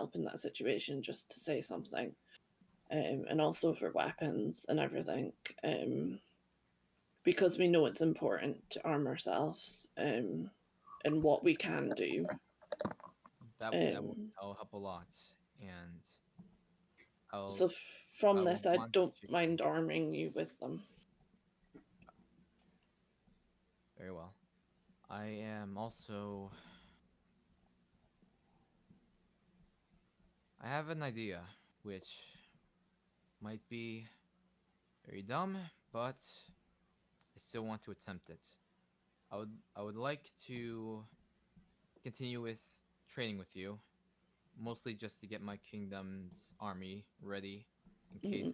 help in that situation just to say something. And also for weapons and everything. Because we know it's important to arm ourselves and what we can do. That'll help a lot, and I'll So from I will this, I want don't to. mind arming you with them. Very well. I am also. I have an idea, which might be very dumb, but I still want to attempt it. I would like to continue with training with you, mostly just to get my kingdom's army ready in case Mhm.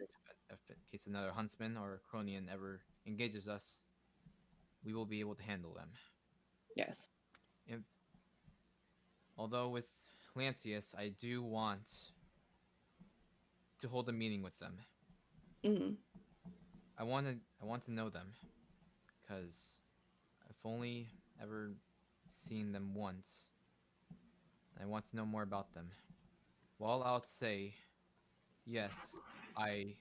in case another huntsman or cronian ever engages us, we will be able to handle them. Yes. And although with Lancius, I do want to hold a meeting with them. Mhm. I want to know them because I've only ever seen them once. I want to know more about them. While I'll say yes, I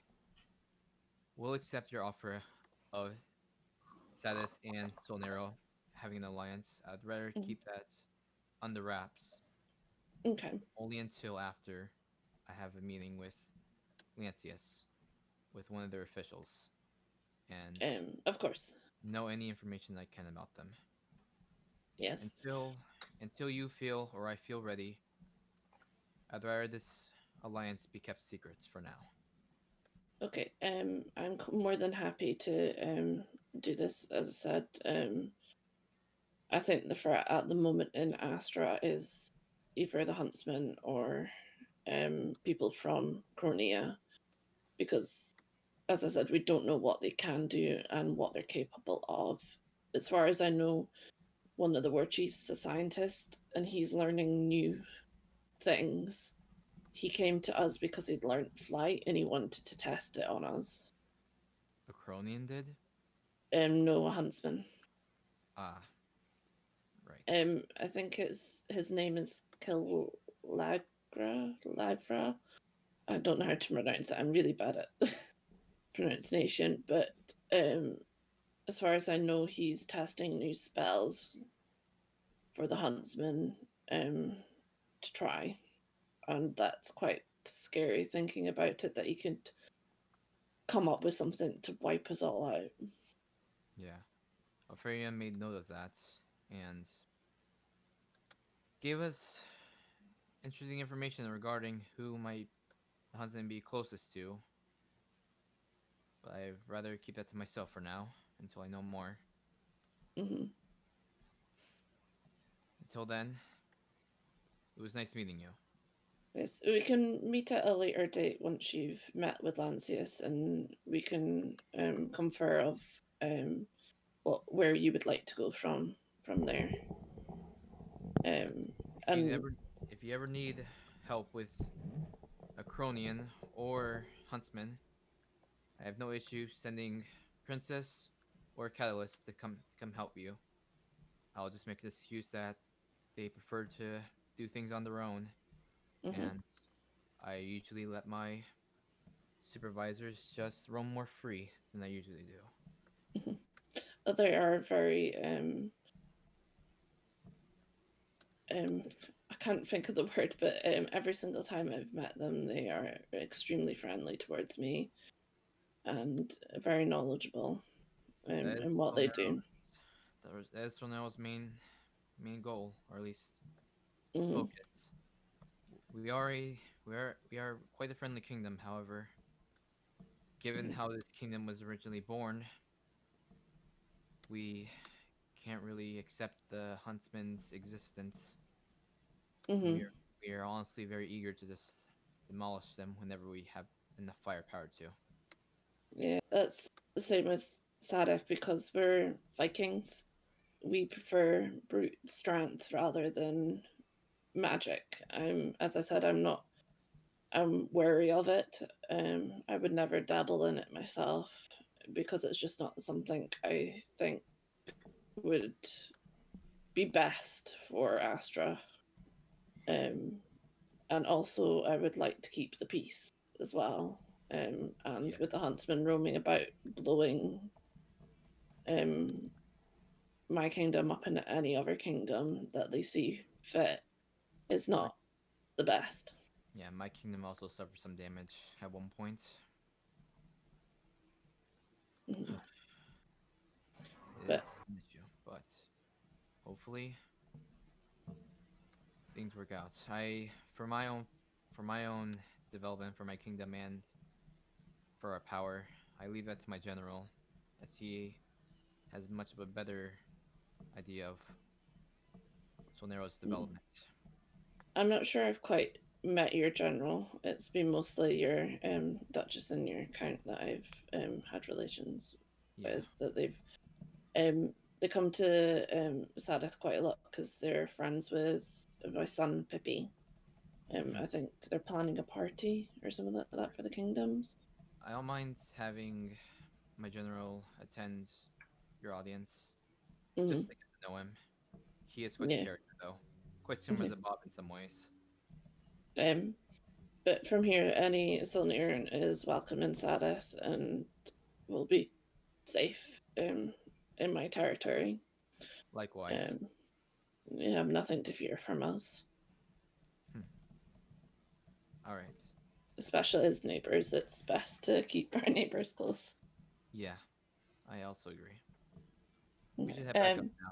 will accept your offer of Sadith and Solnero having an alliance. I'd rather Mhm. keep that under wraps Okay. only until after I have a meeting with Lancius, with one of their officials, and Of course. know any information I can about them. Yes. Until you feel or I feel ready, I'd rather this alliance be kept secret for now. Okay. I'm more than happy to do this. As I said, I think the threat at the moment in Astra is either the huntsman or people from Cronia, because, as I said, we don't know what they can do and what they're capable of. As far as I know, one of the war chiefs is a scientist, and he's learning new things. He came to us because he'd learned flight and he wanted to test it on us. Acronian did? No, a huntsman. Ah, right. I think his name is Killagra, Lagra. I don't know how to pronounce it. I'm really bad at pronunciation, but um, as far as I know, he's testing new spells for the huntsman um, to try, and that's quite scary thinking about it. That he could come up with something to wipe us all out. Yeah. Ophelia made note of that and gave us interesting information regarding who might the huntsman be closest to, but I'd rather keep that to myself for now until I know more. Hmm. Until then, it was nice meeting you. Yes, we can meet at a later date once you've met with Lancius, and we can confer of um, where you would like to go from there. Um, If you and ever if you ever need help with a Cronian or Huntsman, I have no issue sending Princess or Catalyst to come help you. I'll just make the excuse that they prefer to do things on their own, mhm, and I usually let my supervisors just roam more free than I usually do. mhm. They are very um, I can't think of the word, but every single time I've met them, they are extremely friendly towards me and very knowledgeable That is in what they Solnero's do. main goal, or at least Hmm. focus. We are quite a friendly kingdom. However, given how this kingdom was originally born, we can't really accept the huntsman's existence. We Hmm. are we are honestly very eager to just demolish them whenever we have enough firepower to. Yeah, that's the same with sadith because we're Vikings. We prefer brute strength rather than magic. As I said, I'm wary of it. I would never dabble in it myself because it's just not something I think would be best for Astra. Um, and also I would like to keep the peace as well. And Yeah. with the huntsman roaming about, blowing um, my kingdom up into any other kingdom that they see fit is My not the best. yeah, my kingdom also suffered some damage at one point. Mhm. It But is an issue, but hopefully things work out. For my own development for my kingdom and for our power, I leave that to my general, as he has much of a better idea of Solnero's development. I'm not sure I've quite met your general. It's been mostly your Duchess and your count that I've had relations Yeah. with. That they come to Sadith quite a lot because they're friends with my son Pippi. Hmm. I think they're planning a party or something like that for the kingdoms. I don't mind having my general attend your audience Hmm. just to get to know him. He is quite the Yeah. character, though. Quite similar Hmm. to Bob in some ways. Um, but from here, any Silnir is welcome in Sadith and will be safe in my territory. Likewise. Um, you have nothing to fear from us, Hmm. All right. especially as neighbours. It's best to keep our neighbours close. Yeah, I also agree. We should head back up Um, now.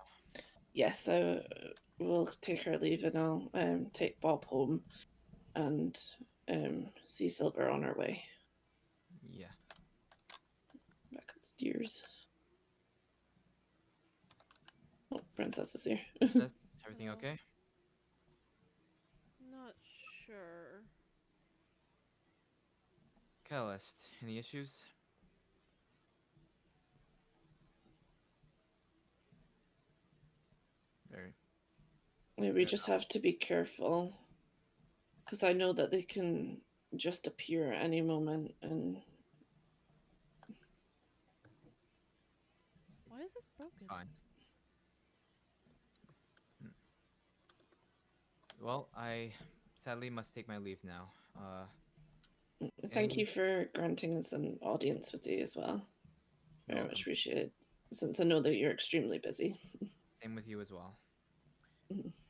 yes, I will take her leave and I'll take Bob home and see Silver on her way Yeah. back upstairs. Oh, Princess is here. Princess, everything Hello? okay? Not sure. Catalyst, any issues? Very We fair just enough. have to be careful because I know that they can just appear at any moment and Why It's is this it's broken? fine. Hmm. Well, I sadly must take my leave now. thank you Any for granting us an audience with you as well. You're Very much welcome. appreciated since I know that you're extremely busy. Same with you as well.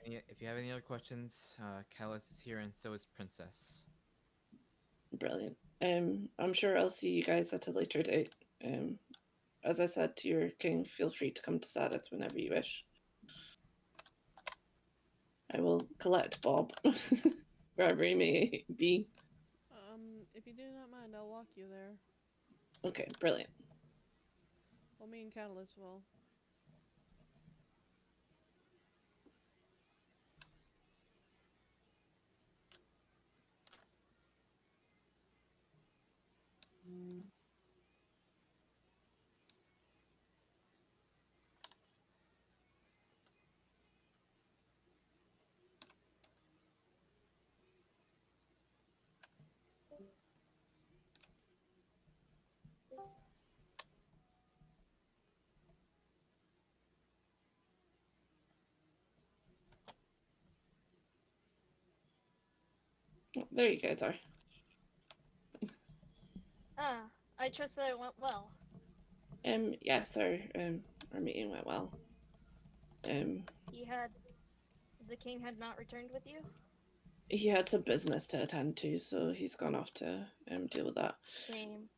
If you have any other questions, Catalyst is here, and so is Princess. Brilliant. I'm sure I'll see you guys at a later date. Um, as I said to your king, feel free to come to Sadith whenever you wish. I will collect Bob wherever he may be. If you do not mind, I'll walk you there. Okay, brilliant. Well, me and Catalyst will. Oh, there you guys are. Ah, I trust that it went well. Yes, our meeting went well. Um, He had the king had not returned with you? he had some business to attend to, so he's gone off to deal with that. Shame.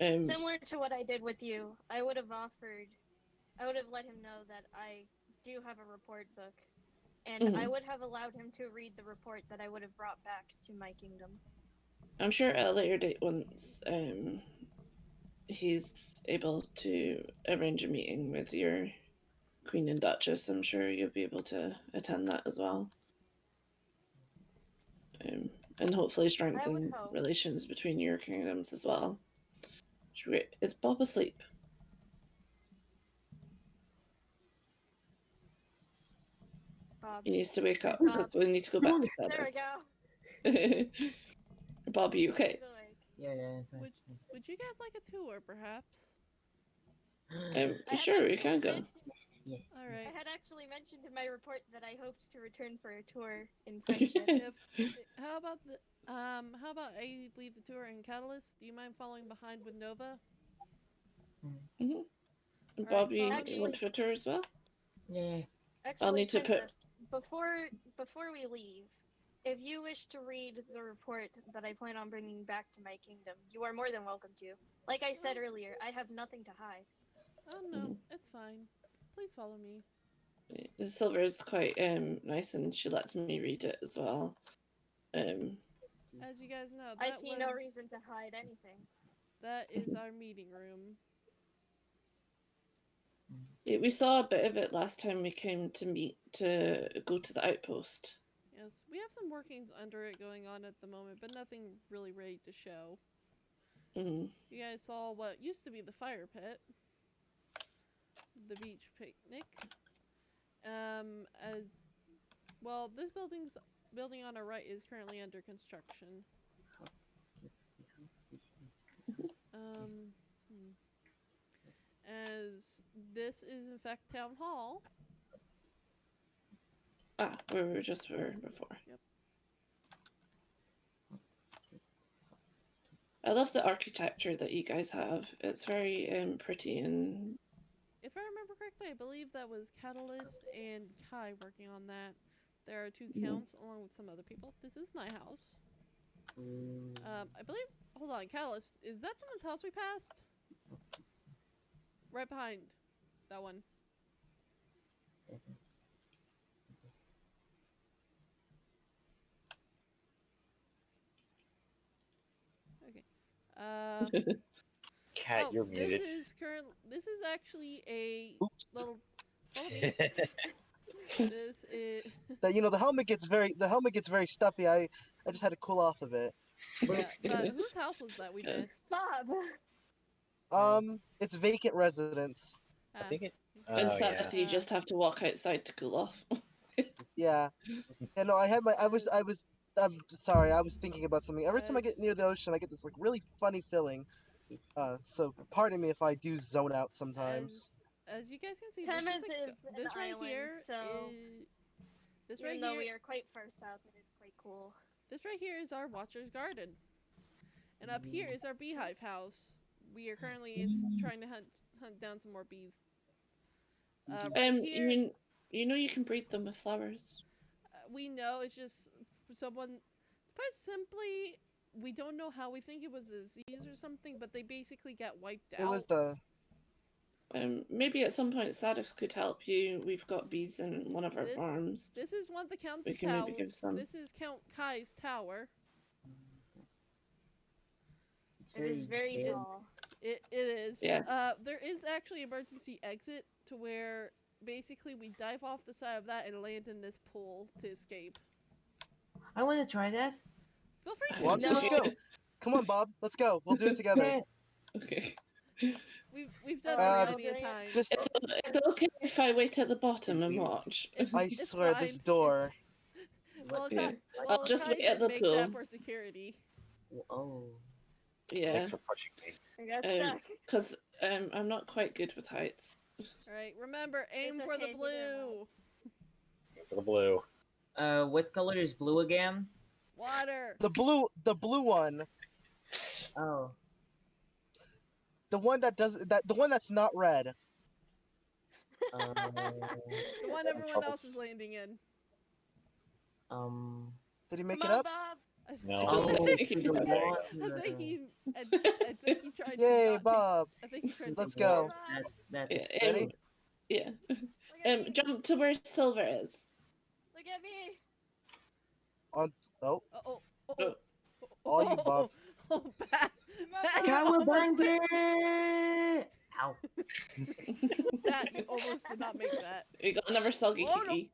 Um, Similar to what I did with you, I would have let him know that I do have a report book, and I mhm. would have allowed him to read the report that I would have brought back to my kingdom. I'm sure at a later date, once he's able to arrange a meeting with your Queen and Duchess, I'm sure you'll be able to attend that as well. Um, and hopefully I would strengthen hope. relations between your kingdoms as well. Is Bob asleep? Bob. He needs to wake up Bob. because we need to go back Come to There we go. Sadith. Bob, are you okay? He's awake. Yeah, yeah, it's fine. Would Would you guys like a tour, perhaps? I had Sure, we actually can go. mentioned- Yes. All I right. had actually mentioned in my report that I hoped to return for a tour in friendship. If how about how about I lead the tour in Catalyst? Do you mind following behind with Nova? Mhm. All right, Bobby, follow you want me. Actually, to tour as well? Yeah. I'll actually, need to put. Princess, before we leave, if you wish to read the report that I plan on bringing back to my kingdom, you are more than welcome to. Like I said Oh, earlier, I have nothing to hide. oh no, it's fine. Please follow me. Silver is quite nice, and she lets me read it as well. Um, As you guys know, I see no reason to hide anything. that is our meeting room. yeah, we saw a bit of it last time we came to meet to go to the outpost. Yes, we have some workings under it going on at the moment, but nothing really ready to show. Mm. You guys saw what used to be the fire pit, the beach picnic. As well, this building on our right is currently under construction. Um, hmm. As this is in fact town hall. Ah, where we just were before. Yep. I love the architecture that you guys have. It's very pretty and. If I remember correctly, I believe that was Catalyst and Kai working on that. There are two counts along with some other people. This is my house. I believe. Hold on, Catalyst. Is that someone's house we passed? Right behind that one. Okay. Cat, you're this muted. is current. This is actually a Oops. little. Follow me. This is. The helmet gets very stuffy. I just had to cool off a bit. Yeah, but whose house was that we missed? Bob! It's vacant residence. I Ah, think it. In Oh yeah. Sadith, you just have to walk outside to cool off. Yeah. Yeah, no, I had my I'm sorry, I was thinking about something. Every time I get near the ocean, I get this like really funny feeling. So pardon me if I do zone out sometimes. as you guys can see, Temez this is, is an this right island, here so is this right even though here. we are quite far south, it is quite cool. This right here is our Watcher's Garden, and up here is our beehive house. We are currently trying to hunt down some more bees. Right here, you know you can breed them with flowers. we know it's just for someone. To put it simply, we don't know how. We think it was a disease or something, but they basically get wiped out. It was the Maybe at some point Sadith could help you. We've got bees in one of our farms. This is one of the Count's We can tower. maybe give some. This is Count Kai's tower. It is very tall. It is. Yeah. There is actually emergency exit to where basically we dive off the side of that and land in this pool to escape. I want to try that. Feel free to. Well, No. let's go. Come on, Bob. Let's go. We'll do it together. Okay. We've done Uh, this many a time. Just It's okay if I wait at the bottom and watch. I It's swear fine. this door. Well, Yeah. well, I'll just Kai wait at did the make pool. that for security. Oh. Yeah, Thanks for pushing me. I got stuck. because I'm not quite good with heights. All right, remember, aim It's for okay the if you don't blue. Go for the blue. What color is blue again? Water. The blue one. Oh. The one the one that's not red. Uh, The one everyone else is landing in. Did he make Come it on, up? Bob! No. I don't Oh, think he's the right. water. I think he tried. Yay, to not Bob. I think he tried. Let's to go. That's Yeah, Ready? Yeah. Look at me! Jump to where Silver is. Look at me! On oh, Oh, all you, Bob. Oh, Pat, Come on, you Bob! almost made- Cowabunga! Ow. Pat, you almost did not make that. We got another soggy Oh, no. kiki.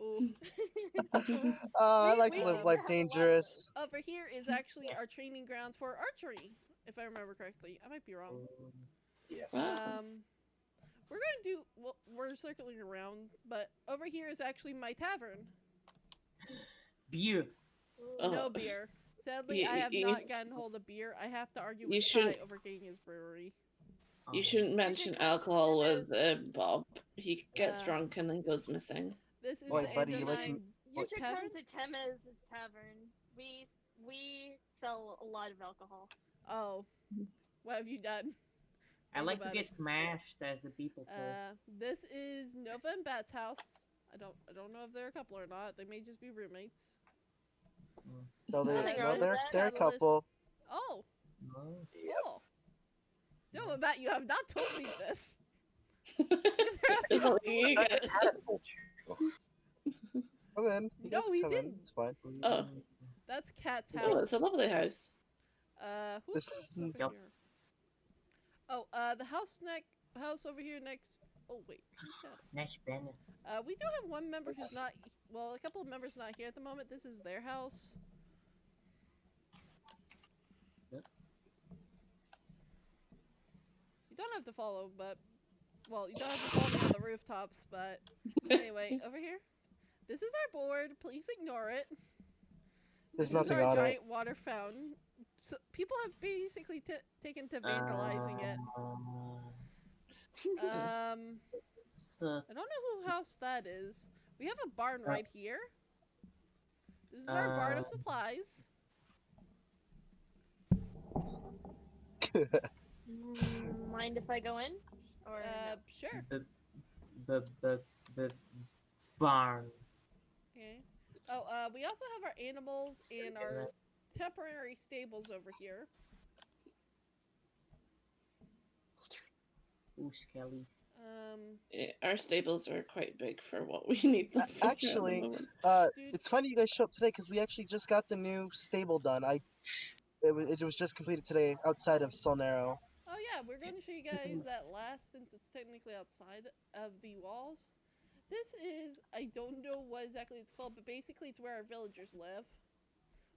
Ooh. I like we to seem live to life have a lot of dangerous. Over here is actually our training grounds for archery, if I remember correctly. I might be wrong. Yes. Wow. We're going to do. Well, we're circling around, but over here is actually my tavern. Beer. No Oh. beer. Sadly, You- I have you- not gotten hold of beer. I have to argue you with Kai shouldn't- over getting his brewery. You Oh. shouldn't You should mention come to alcohol with Tim Bob. He gets Uh, drunk and then goes missing. This is Oi, the buddy, you liking? Andonine You should come Tavern. to Temes's Tavern. We sell a lot of alcohol. Oh, what have you done? I Think like to about get it. smashed, as the people say. This is Nova and Bat's house. I don't know if they're a couple or not. They may just be roommates. No, Nothing wrong no, with they're that. they're a Catalyst. couple. Oh, No. Yep. oh. Nova, Bat, you have not told me this. It's only you I guys. told you. Come in. You No, guys he come in. didn't. It's fine. Oh. That's Cat's Oh, house. it's a lovely house. Who's This- over Yep. here? Oh, the house over here next. Oh wait, who's that? Nice banner. We do have one member who's not. Well, a couple of members not here at the moment. This is their house. Yep. You don't have to follow, but well, you don't have to follow me on the rooftops. But anyway, over here. This is our board. Please ignore it. There's This is nothing our on it. giant water fountain. So people have basically taken to vandalizing it. So, I don't know who house that is. We have a barn right here. This is our barn of supplies. Mind if I go in? Or no? Sure. the barn. Okay. Oh, we also have our animals and our temporary stables over here. Ooh, Skelly. Our stables are quite big for what we need them for at the Actually, moment. Dude. it's funny you guys show up today because we actually just got the new stable done. It was just completed today outside of Solnero. Oh yeah, we're going to show you guys that last since it's technically outside of the walls. This is, I don't know what exactly it's called, but basically it's where our villagers live.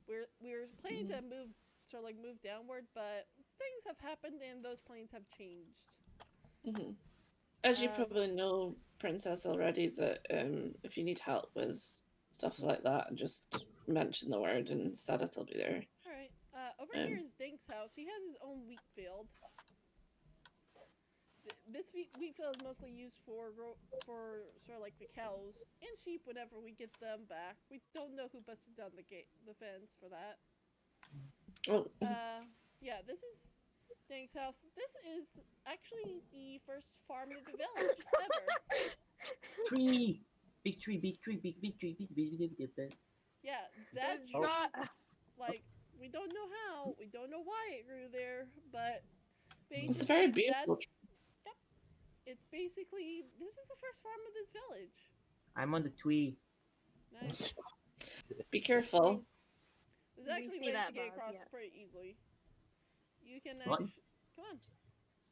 We're planning to move downward, but things have happened and those plans have changed. Hmm. As you Um, probably know, Princess, already, that if you need help with stuff like that, just mention the word and Sadith will be there. Alright, over Um, here is Dink's house. He has his own wheat field. This wheat field is mostly used for sort of like the cows and sheep whenever we get them back. We don't know who busted down the fence for that. Oh, Yeah, this is Dink's house. This is actually the first farm in the village ever. Tree! Big tree, big tree, big tree, big. Yeah, that It's tree, not- like, we don't know how, we don't know why it grew there, but basically it's a very beautiful. that's, yep, it's basically, this is the first farm of this village. I'm on the tree. Nice. Be careful. There's We actually see ways that, to get Bob, across yes. pretty easily. You can What? come on.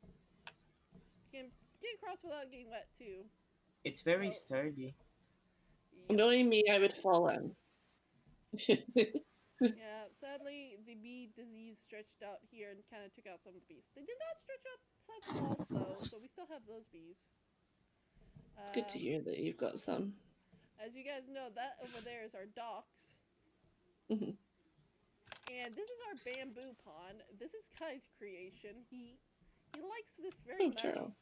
You can get across without getting wet too. It's very Oh. sturdy. Yep. Knowing me, I would fall in. Yeah, sadly, the bee disease stretched out here and kind of took out some of the bees. They did not stretch outside the walls, though, so we still have those bees. It's good to hear that you've got some. As you guys know, that over there is our docks. Mhm. And this is our bamboo pond. This is Kai's creation. He likes this very Oh, much. Turtle.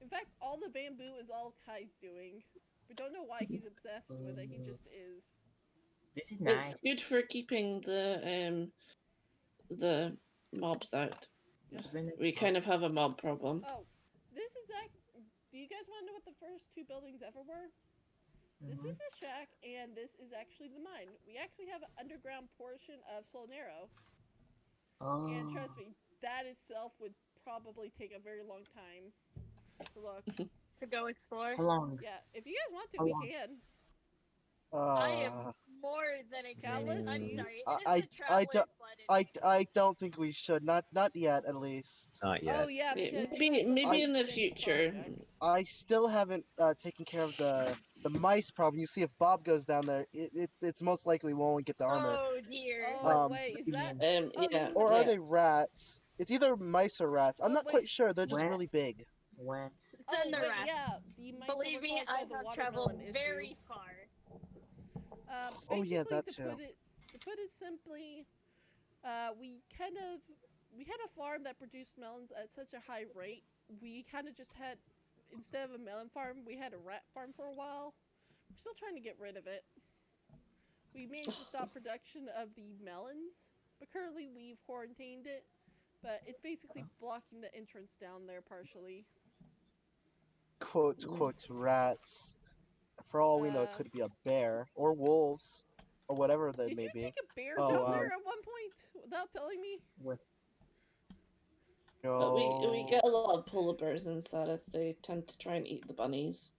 In fact, all the bamboo is all Kai's doing. We don't know why he's obsessed with it. He just is. This is nice. It's good for keeping the mobs out. It's very We kind of have a mob problem. Oh, this is do you guys want to know what the first two buildings ever were? This is the shack, and this is actually the mine. We actually have an underground portion of Solnero. Oh. And trust me, that itself would probably take a very long time to look. To go explore. How long? Yeah, if you guys want to, How we long? can. I am more than Catalyst? excited. I'm sorry. It I- is the traveler's blood in me. I don't think we should. Not yet, at least. Not yet. Oh yeah, because Maybe maybe in the big future. projects. I still haven't taken care of the mice problem. You see, if Bob goes down there, it's most likely we won't get the armor. Oh dear. Oh wait, is that? Oh, Yeah. Or are yeah. they rats? It's either mice or rats. I'm Oh, not wait. quite sure. They're just What? really big. What? Send the wait, rats. yeah, the mice Believe were me, caused by I the have watermelon traveled issue. very far. Oh, yeah, Basically, that to too. put it simply, we had a farm that produced melons at such a high rate we kind of just had, instead of a melon farm, we had a rat farm for a while. We're still trying to get rid of it. We managed to stop production of the melons, but currently we've quarantined it. But it's basically blocking the entrance down there partially. Quote, quote, rats. For all we know, it Uh, could be a bear or wolves or whatever they did may you be. take a bear Oh, down there at one point without telling me? What? But we No, get a lot of polar bears in Sadith. They tend to try and eat the bunnies.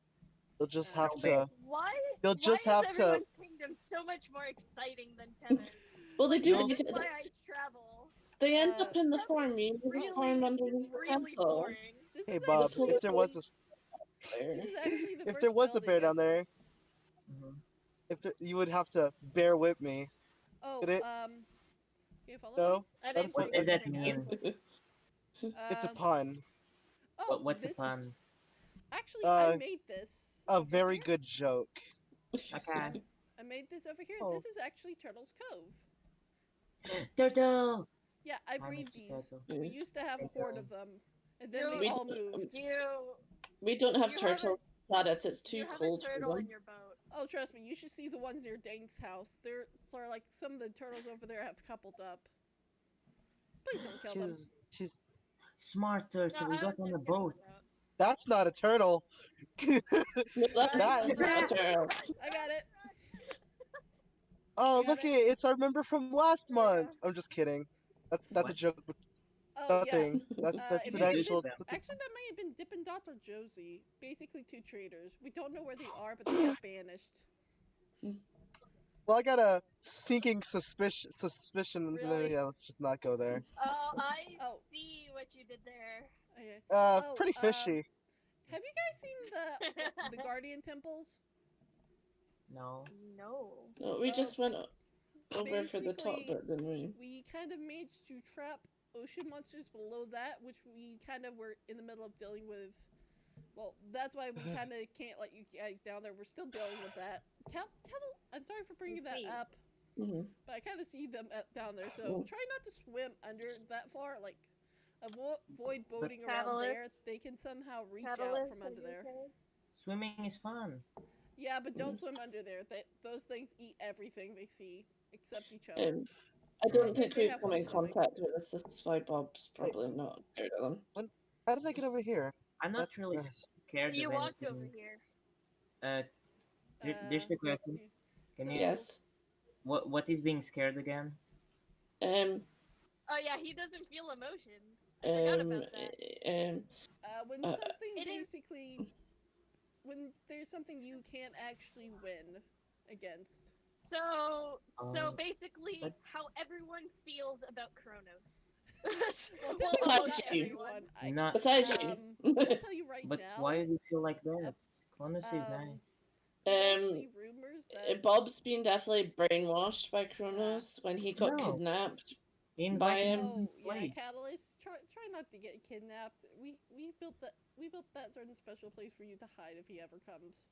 you'll just Uh, have No bear. to. Why? You'll Why just is have to. everyone's kingdom so much more exciting than Tevin's? Well, they Like, do. You'll. this is why I travel. They end Uh, up in the Tevin's farm. You know, the farm really, underneath the really castle. boring. this Hey is The Bob, actually polar if there was bears a there. this is actually the if first there was a building bear I've down there, Mhm. you would have to bear with me. Oh, Could it? can you follow me? No, I that's didn't What say does that anything mean? actually. it's a Um, pun. oh, What's a this pun? actually I Uh, made this a over very here. good joke. Okay. I made this over here. Oh. This is actually Turtle's Cove. Turtle. Yeah, I Hi, breed Mr. these. Turtle. We used to have a horde of them, and then You, they we all moved. we don't have you have turtles in Sadith. It's you too have cold a for turtle them. in your boat. Oh, trust me, you should see the ones near Dank's house. They're sort of like some of the turtles over there have coupled up. Please don't kill them. She's. Smart No, turtle. We I was got on just a kidding boat. about. That's not a turtle. No, that's That. not a turtle. I got it. Oh, I got look it. at it! It's our member from last There you month. go. I'm just kidding. That's a What? joke. Oh yeah. Nothing. That's It an may have actual. been actually that may have been Dippin' Dots or Josie. Basically two traitors. We don't know where they are, but they got banished. Well, I got a sinking suspicion. Really? Yeah, let's just not go there. Oh, I Oh. see what you did there. Okay. Pretty fishy. Have you guys seen the Guardian temples? No. No. No, we Oh, just went over for the top basically, bit, didn't we? we kind of managed to trap ocean monsters below that, which we kind of were in the middle of dealing with. Well, that's why we kind of can't let you guys down there. We're still dealing with that. Kettle, I'm sorry for bringing that see. up, Mm-hmm. but I kind of see them down there. So Oh. try not to swim under that far. Like, avoid boating around there. Catalyst? They can somehow reach out Catalyst, from are under you there. okay? Swimming is fun. Yeah, but don't swim under there. Those things eat everything they see, except each other. I don't I think they we've have come full in stomach. contact with this. This is why Bob's Hey. probably not scared of them. How did I get over here? I'm not really That's- scared You of walked over anything. here. There's the question. Okay. Can So- you? Yes. What is being scared again? Oh yeah, he doesn't feel emotion. I forgot about that. When Uh, something It is- basically, when there's something you can't actually win against. So basically, but- how everyone feels about Kronos. Well, Well, technically Besides not you. everyone. Not. Besides I'll tell you right But now. why do you feel like that? Cronus is um, nice. There's actually rumors that Bob's been definitely brainwashed by Kronos when he got No. kidnapped. He by invited him. me Oh yeah, twice. Catalyst. Try not to get kidnapped. We built that certain special place for you to hide if he ever comes.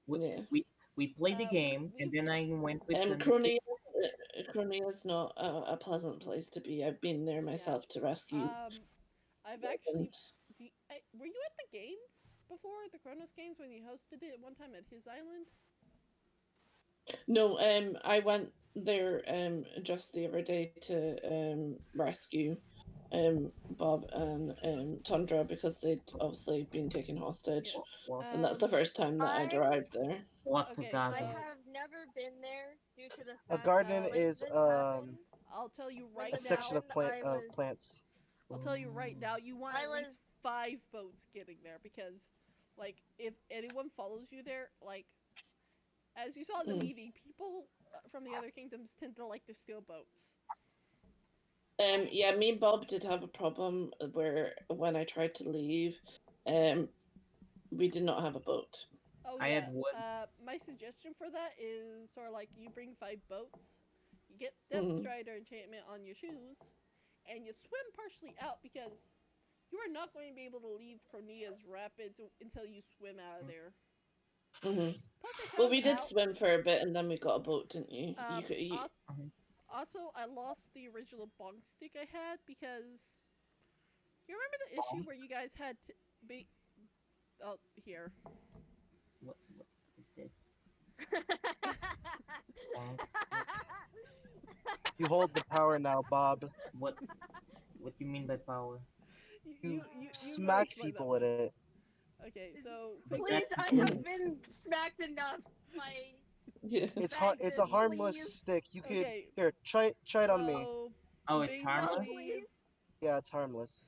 Yeah. We played the game, and we've- then I went with them. Crony is not a pleasant place to be. I've been there myself to rescue. I've actually. Were you at the games before the Kronos games when he hosted it one time at his island? No, I went there just the other day to rescue Bob and Tundra because they'd obviously been taken hostage. What? And that's the first time that I'd I- arrived there. What Okay, the so- I garden? have never been there due to the A fact garden that when is this happened, I'll tell you When right a this now. section of happened, I was- plants. I'll tell you right now. You want I at least was- 5 boats getting there because, like, if anyone follows you there, like, as you saw in the meeting, people from the other kingdoms tend to like to steal boats. Yeah, me and Bob did have a problem where when I tried to leave, we did not have a boat. Oh I yeah. had wood. My suggestion for that is sort of like you bring 5 boats, you get Death Strider enchantment on your shoes, and you swim partially out because you are not going to be able to leave Cronia's rapids until you swim out of there. hmm Plus, I Well, found we did out- swim for a bit and then we got a boat, didn't you? Also, I lost the original bonk stick I had because You remember the issue where you guys had to be? Oh, here. What is this? Bonk. You hold the power now, Bob. What do you mean by power? You You go smack explain that people one. with it. Okay, so But quickly. Please, that's I me. have been smacked enough by Yeah. It's a Magnus, harmless please. stick. You could Okay, here try it on me. so Oh, it's No, harmless? basically, please. Yeah, it's harmless.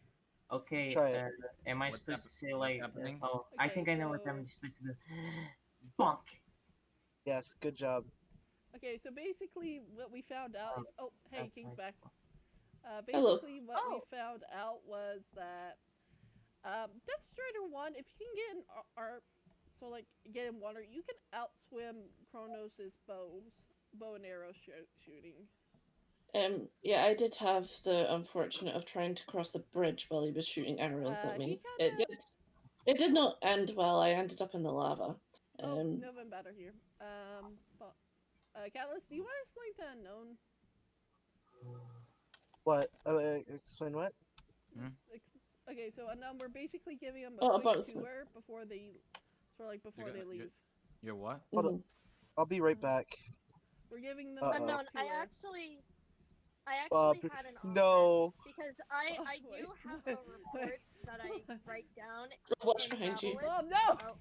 Okay, Try it. am I What's supposed to say what's like, happening? oh, I okay, think I know what I'm supposed to do. Bonk! Yes, good job. basically, what we found out Oh, is hey, that's King's nice. back. Hello. Basically, what we Oh, found out was that Death Strider 1, if you can get in get in water, you can outswim Kronos' bow and arrow shooting. Yeah, I did have the unfortunate of trying to cross a bridge while he was shooting arrows at He me. kind of. It did not end well. I ended up in the lava. Oh, no one better here. But Catalyst, do you want to explain to Unknown? What? Explain what? Hmm? Okay, so Unknown, we're basically giving them a Oh, quick about tour before they, before they leave. You're what? Hold on. Mhm. I'll be right back. We're giving them Uh-oh. a quick unknown. tour. I Bob, actually had an offer no. because Oh, I do wait, have wait, a report that I wait. write down Watch in behind you. Travelist. Bob, no! Oh,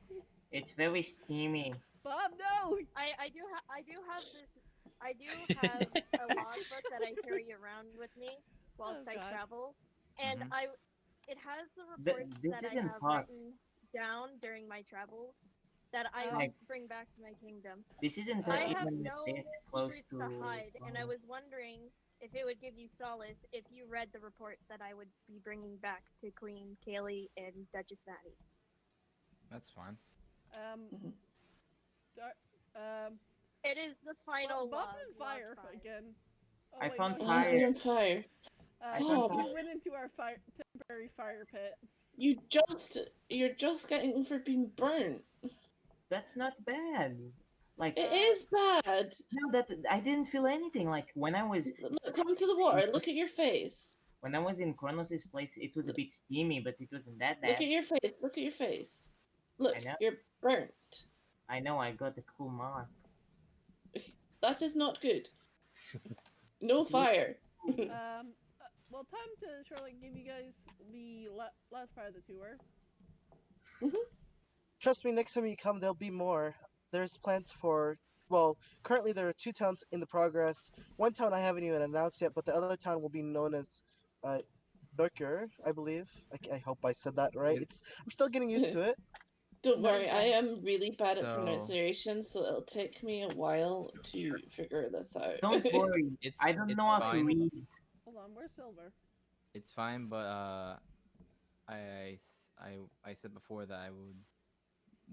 It's very steamy. Bob, no! I do have this. I do have a logbook that I carry around with me whilst Oh I God. travel, and Mm-hmm. it has the reports This that I isn't have hot. written down during my travels that I Um, Like, bring back to my kingdom. this isn't I uh, have even a no bit close secrets to to. hide, and I was wondering if it would give you solace if you read the report that I would be bringing back to Queen Kaylee and Duchess Maddie. That's fine. um, Mhm. Dar- um, It is the final Bob's log, in log fire 5. again. Oh I wait, no, found he's Why is not. he fire. on fire? I found Bob, He fire. went into our temporary fire pit. you're just getting over being burnt. That's not bad. Like, It Uh, is bad. no, that I didn't feel anything. Like Look, come to the in, water. Look at your face. when I was in Kronos' place, it was a Look, bit steamy, but it wasn't that look bad. at your face. Look at your face. I Look, know. you're burnt. I know. I got a cool mark. That is not good. No It was fire. cool. well, time to Charlotte give you guys the last part of the tour. Trust me, next time you come, there'll be more. There's plans for. Well, currently there are two towns in the progress. One town I haven't even announced yet, but the other town will be known as uh, Nurker, I believe. I hope I said that right. It, I'm still getting used to it. Don't No, worry, you're I fine. am really bad at so pronunciation, so it'll take me a while to figure this out. Don't worry. I don't it's know Oh how wait, to fine. read. hold on. Where's Silver? It's fine, but I said before that I would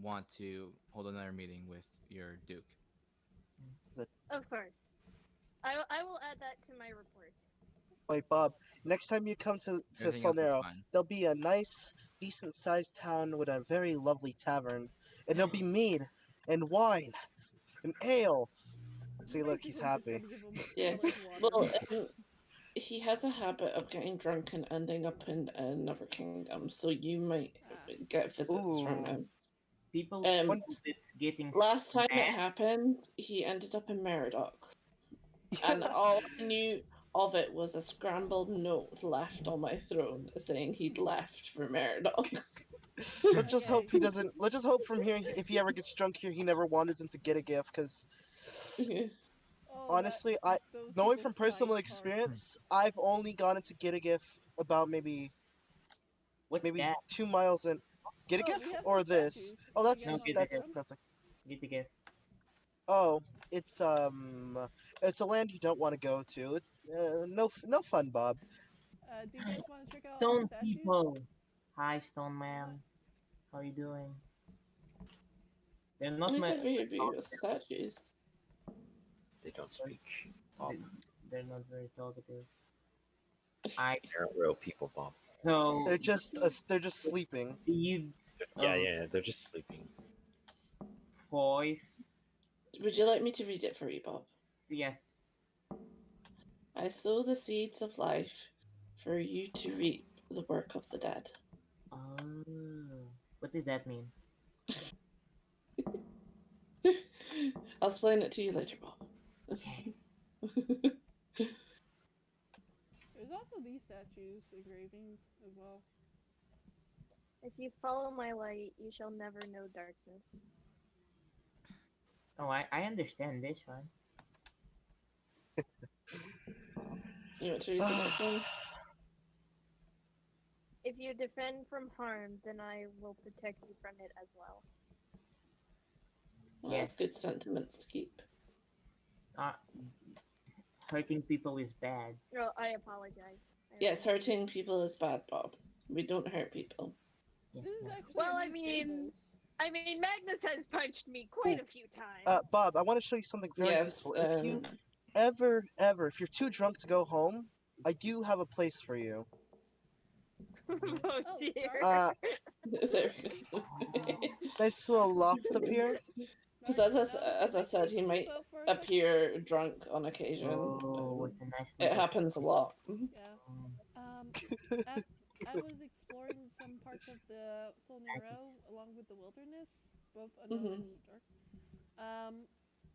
want to hold another meeting with your Duke. Of course. I will add that to my report. Wait, Bob. Next time you come to Everything else is Solnero, fine. there'll be a nice, decent-sized town with a very lovely tavern, and there'll be mead and wine and ale. See, You're look, he's basically just happy. gonna give him Yeah, Kelly's water. well, he has a habit of getting drunk and ending up in another kingdom, so you might Ah. get visits from Ooh. him. People Um, call it getting last time it smashed. happened, he ended up in Meridox, and all I knew of it was a scrambled note left on my throne saying he'd left for Meridox. Let's just hope Okay. he doesn't. Let's just hope from here, if he ever gets drunk here, he never wanders into get a gift. Because Oh, honestly, those knowing people's from personal times hard. experience, I've only gone into get a gift about What's maybe that? 2 miles in. Get a Oh, gift we have some or this? statues. Oh, Do you guys No, want to get a look at gift. that's them? nothing. Get a gift. Oh, it's a land you don't want to go to. It's no fun, Bob. Do you guys want to check out our Stone statues? people. Hi, Stone What? Man. How you doing? They're not These my. are very beautiful statues. They don't speak. Bob. They're not very talkative. I They're not real people, Bob. so They're just sleeping. deeds Yeah, of yeah, they're just sleeping. voice. Would you like me to read it for you, Bob? Yes. I sow the seeds of life for you to reap the work of the dead. Oh, what does that mean? I'll explain it to you later, Bob. Okay. There's also these statues, engravings as well. If you follow my light, you shall never know darkness. Oh, I understand this one. You want to read the next one? If you defend from harm, then I will protect you from it as well. Well, Yes. that's good sentiments to keep. Uh, hurting people is bad. Oh, I apologize. Yes, hurting people is bad, Bob. We don't hurt people. Yes, This is no. actually Well, a I new mean, status. Magnus has punched me quite a few times. Bob, I want to show you something very Yes, useful. If you if you're too drunk to go home, I do have a place for you. Oh Oh, dear. dark. there we go. Nice little loft up here. Because Dark, as that was I said, actually he might but for a second. appear drunk on occasion. Oh, what a nice It little. happens a lot. Mhm. Yeah. Um, I was exploring some parts of the Solnero along with the wilderness, both unknown Mhm. and dark. Um,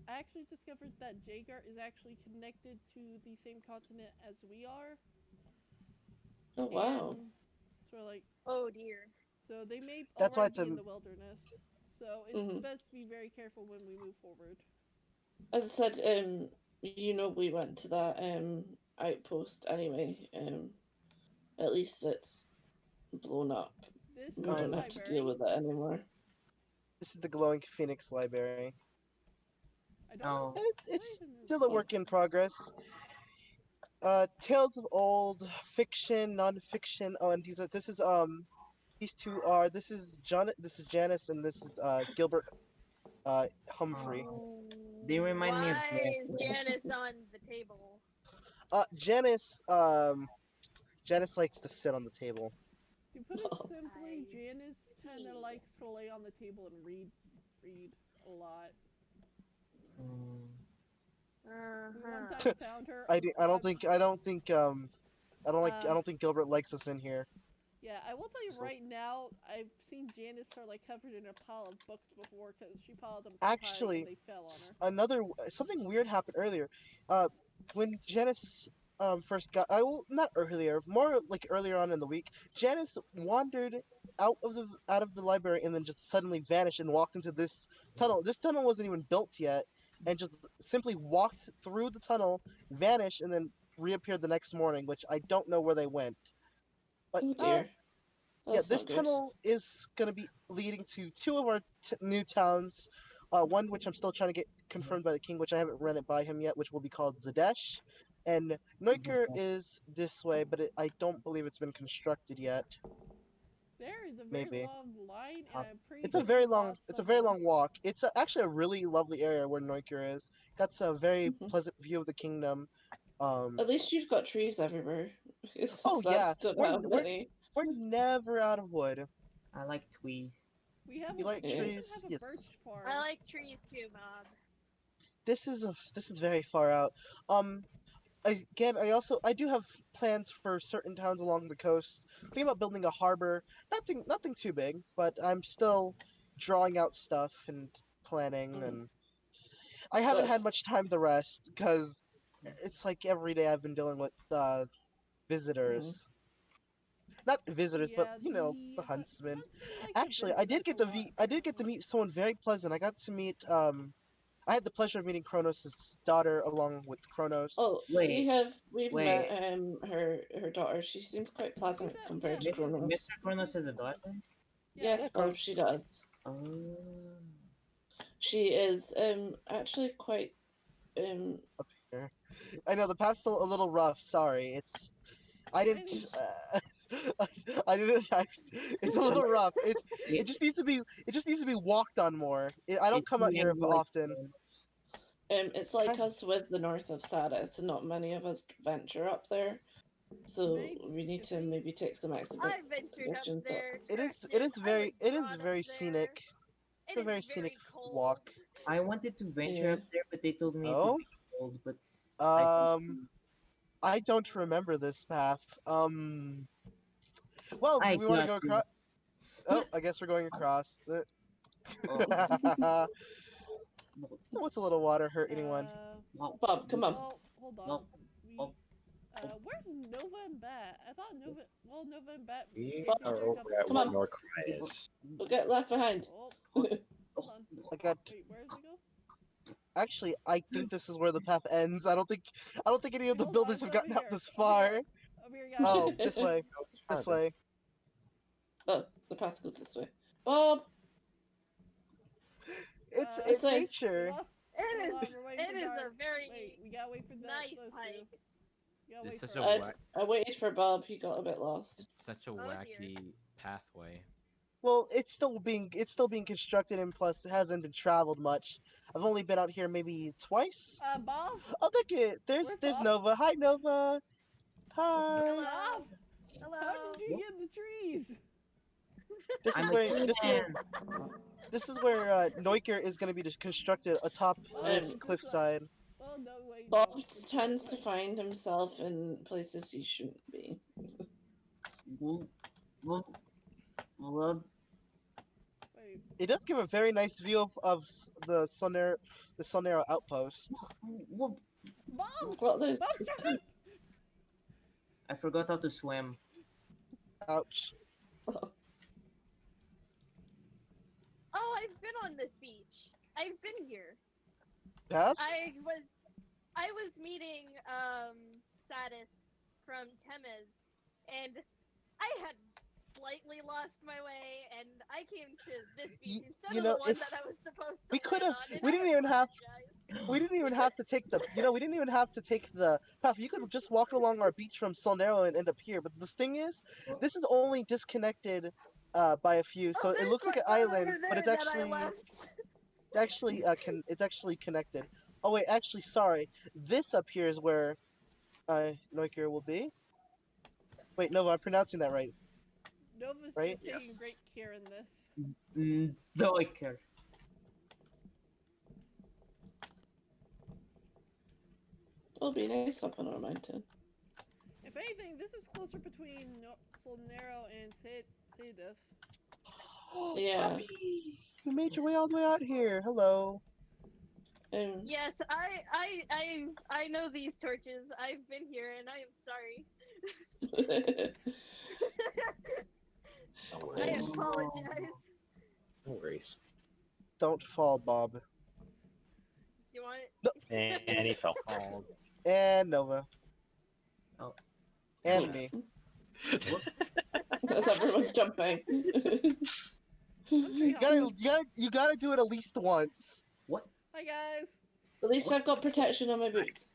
I actually discovered that Jaeger is actually connected to the same continent as we are, Oh wow. and so like Oh dear. so they may That's why already it's be a in the wilderness. So it's Mhm. best to be very careful when we move forward. As I said, we went to that outpost anyway. At least it's blown up. This We is the don't have to deal library. with it anymore. This is the glowing phoenix library. I don't oh, know. It's What even is still a Oh. work in progress. Tales of old, fiction, non-fiction. Oh, and these two are this is Janice, and this is Gilbert Humphrey. they remind me of Why is Jess. Janice on the table? Janice Janice likes to sit on the table. To put it Oh. simply, I Janice kind of see. likes to lay on the table and read a lot. Mm, We one Uh-huh. time found her. I don't think Gilbert likes us in here. Yeah, I will tell you So right now. I've seen Janice are like covered in a pile of books before because she piled them too high and actually, they fell on her. another something weird happened earlier. When Janice first got I will not earlier, more like earlier on in the week, Janice wandered out of the library and then just suddenly vanished and walked into this tunnel. This tunnel wasn't even built yet, and just simply walked through the tunnel, vanished, and then reappeared the next morning, which I don't know where they went. But Oh dear. yeah, That's this not good. tunnel is going to be leading to two of our new towns. One which I'm still trying to get confirmed by the king, which I haven't run it by him yet, which will be called Zadesh. And Neuker is this way, but I don't believe it's been constructed yet. There is a very Maybe long line, and uh, I'm pretty sure we lost it's a very someone. long walk. It's actually a really lovely area where Neuker is. Got a very Mhm. pleasant view of the kingdom. Um, At least you've got trees everywhere. oh I yeah, don't have many. we're never out of wood. I like tweez. We have You like we Yeah. even trees? have a Yes. birch farm. I like trees too, Bob. This is very far out. Um, Again, I do have plans for certain towns along the coast. Thinking about building a harbor. Nothing too big, but I'm still drawing out stuff and planning, Mhm. and I haven't had That's much time to rest because it's like every day I've been dealing with mhm. visitors. Not visitors, but Yeah, the huntsmen. huntsman like to Actually, visit us a lot. I did get to meet someone very pleasant. I got to meet I had the pleasure of meeting Kronos' daughter along with Kronos. Oh, Wait, we've met wait. her daughter. She seems quite She's pleasant a compared yeah, to she's Kronos. Mr. Kronos she's has a daughter? yeah. Yes, Bob, she does. Oh. She is actually quite Up here. I know the path's a little rough. Sorry, I I didn't. didn't. I didn't. It's a little rough. It, It just needs to be walked on more. I don't it's come out here maybe like often. it's like Kind us with the north of Sadith, and not many of us venture up there. So Maybe we need if to we maybe take some I ventured up expeditions up. there, Corrected. I was it is brought up very there. scenic. It's It a is very scenic very cold. walk. I wanted to venture Yeah. up there, but they told me it would Oh, be cold. But I um, I don't remember this path. Well, I do we want to got go you. across? Oh, I guess we're going across. Oh. What's a little water hurt anyone? Wow. Bob, come on. Well, hold on. Well, We, oh. where's Nova and Bat? I thought Nova. Well, Nova and Bat. We They are got over the at Come where on. Norcry is. We'll get left behind. Oh, Oh. hold on. I got. Wait, where does it go? Actually, I think this is where the path ends. I don't think any of the Hold on, builders it's have over gotten out here. this Over far. here. Over here, guys. Oh, this way. Goes This farther. way. Oh, the path goes this way. Bob! It's This in way. We nature. lost. It Hold is. on, we're waiting It for is a dark. very Wait, we gotta wait for that. nice those two. hike. You gotta It's wait such for a us. I waited for Bob, he got a bit lost. It's such a dear. wacky pathway. Well, it's still being constructed, and plus it hasn't been traveled much. I've only been out here maybe twice. Bob? I'll take it. There's Where's Bob? Nova. Hi, Nova. Hi. Hello. Bob? Hello. How did you get in the trees? This is I'm a where tree man. this is where Neuker is going to be constructed atop Oh, this this way. cliffside. Oh, no, wait. Bob no, it's tends that to way. find himself in places he shouldn't be. Well, well, well, Wait. It does give a very nice view of the Sonero outpost. well, Bob! Well, there's... Bob's trying! I forgot how to swim. Ouch. Oh, I've been on this beach. I've been here. Yes? I was meeting Sadith from Temez, and I had slightly lost my way, and I came to this beach instead you of know, the one if that I was supposed to we could land have- on. And we I didn't even have- apologize. We didn't even have to take the we didn't even have to take the path. You could just walk along our beach from Solnero and end up here. But this thing is, this is only disconnected by a few, so Oh, it there's looks like my an boat island, over there but it's that I actually left. it's actually connected. Oh wait, actually, sorry. This up here is where Neuker will be. Wait, no, I'm pronouncing that right. Nova's Right? just taking Yes. great care in this. No, I care. It'll be nice up on our mountain. If anything, this is closer between Solnero and Sadith. Yeah. Puppy! You made your way all the way out here. Hello. Yes, I know these torches. I've been here, and I am sorry. No I worries. apologize. No worries. Don't fall, Bob. You want it? And he fell. Called And Nova. Oh. And Yeah. me. That's everyone jumping. I'm tree hopping. You gotta do it at least once. What? Hi, guys. At least I've got protection on my boots.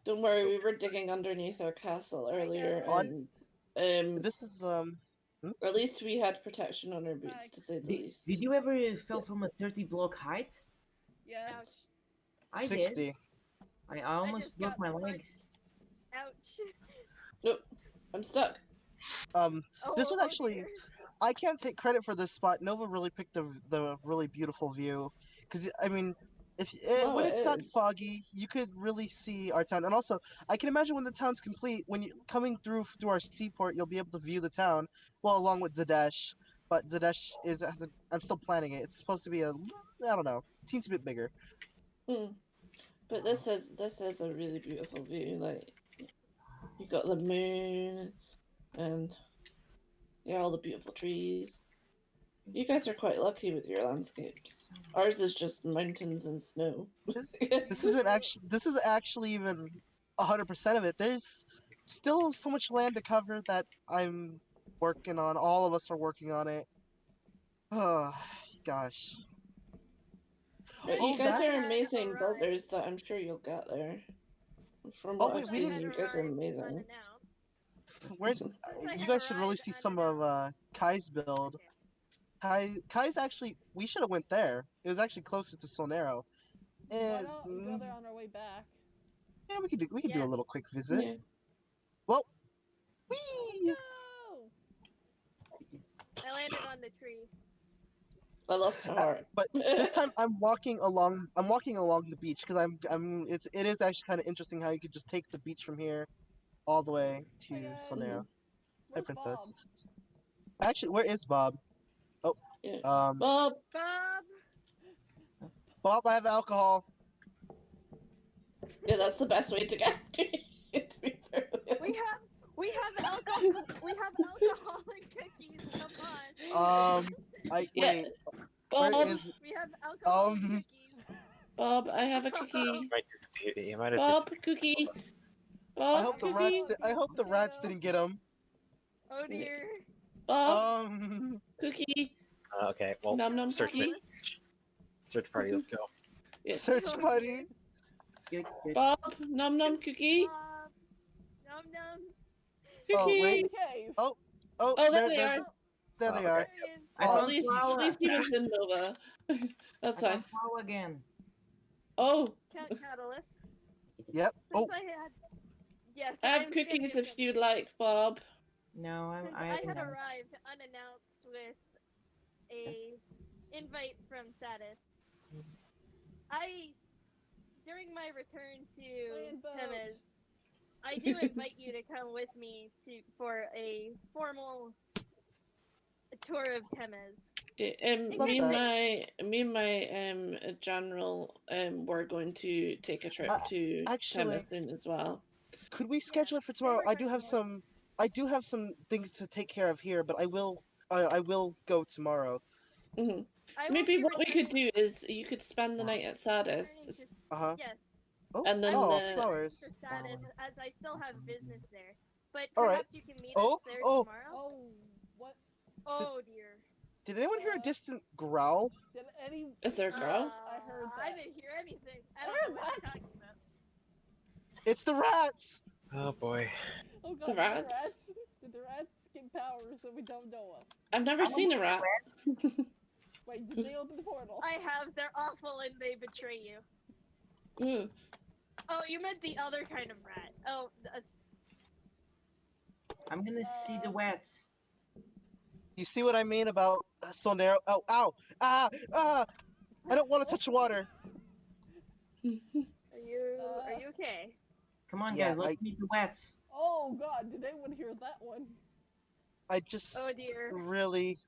Don't worry, we were digging underneath our castle Hi, earlier, guys. and This is at least we had protection on our boots, to say the least. Did you ever fell from a 30 block height? Yes. Ouch. I 60. did. I I almost just broke got my legs. punched. Ouch. Nope, I'm stuck. Oh, This was oh actually dear. I can't take credit for this spot. Nova really picked the really beautiful view, because I mean, Wow, when it it's not is. foggy, you could really see our town. And also, I can imagine when the town's complete, when you're coming through our seaport, you'll be able to view the town, well, along with Zadesh. But Zadesh I'm still planning it. It's supposed to be I don't know, teensy bit bigger. But this is a really beautiful view. Like, you got the moon, and yeah, all the beautiful trees. You guys are quite lucky with your landscapes. Ours is just mountains and snow. This is actually even 100% of it. There's still so much land to cover that I'm working on. All of us are working on it. Oh, gosh. But Oh, you guys that's- are amazing builders that I'm sure you'll get there. From Oh, what wait, I've we seen, didn't- you guys are amazing. Unannounced. Where's you guys should really see some of Kai's build. Kai's actually, we should have went there. It was actually closer to Solnero. Why And don't we go there on our way back? yeah, we could do a Yes. little quick visit. Yeah. Well, Let's whee! go! I landed on the tree. I lost heart. But this time I'm walking along the beach because it is actually kind of interesting how you could just take the beach from here all the way to Hi, guys. Sonera. Hi, Where's Princess. Bob? Actually, where is Bob? Oh, Yeah. um, Bob. Bob. Bob, I have alcohol. Yeah, that's the best way to get to it. To be fair. We have alcohol. We have alcoholic cookies. Come on. Yeah, Wait. Bob. Where is We have alcoholic um? cookies. Bob, I have a He cookie. might disappear. He might have Bob, disappeared. cookie. I Bob, hope the Alcohol rats. cookie. cookies, I hope the rats potato. didn't get him. Oh dear. Bob, cookie. Okay, well, Nom nom search cookie. it. Search party. Let's go. Yeah. Search Oh, party. Good, good. Bob, nom nom cookie. Bob. Nom nom. Oh Cookie. wait. In the cave. Oh, Oh, there they are. there Oh, they okay. are. There he is. I Oh, found at flour. least he was in Nova. That's I fine. found flour again. Oh, Catalyst. Yep. Oh, Since I had. Yes, I have I'm cookies standing if up. you'd like, Bob. No, Since I I have had none. arrived unannounced with a invite from Sadith, I, during my return to Land boat. Temez, I do invite you to come with me for a formal tour of Temez. Love that. Me and my general we're going to take a trip to Actually, Temestin as well. could we Yes, schedule it for they tomorrow? were going to. I do have some things to take care of here, but I will go tomorrow. Hmm I will Maybe be what we could returning. do is you could spend the night at Sadist, Returning to. Uh-huh. Yes, Oh, and then I will oh, be returning flowers. to Sadith as I still have business there. But All right. perhaps you can meet us there tomorrow. Oh, what? Oh dear. Did anyone hear a distant growl? Did any? is there a growl? I heard I that. didn't hear anything. I I don't heard know what you're that. talking about. It's the rats. Oh boy. Oh god, The rats? Did the rats get powers that we don't know of? I've never seen a rat. Wait, did they open the portal? I have. They're awful and they betray you. Mm. Oh, you meant the other kind of rat. Oh, that's. I'm gonna see the rats. You see what I mean about Sonero? Oh, ow, ah! I don't want to touch water. Are you okay? Come on, Yeah, guys, let's meet the rats. Oh god, did anyone hear that one? I just Oh dear. really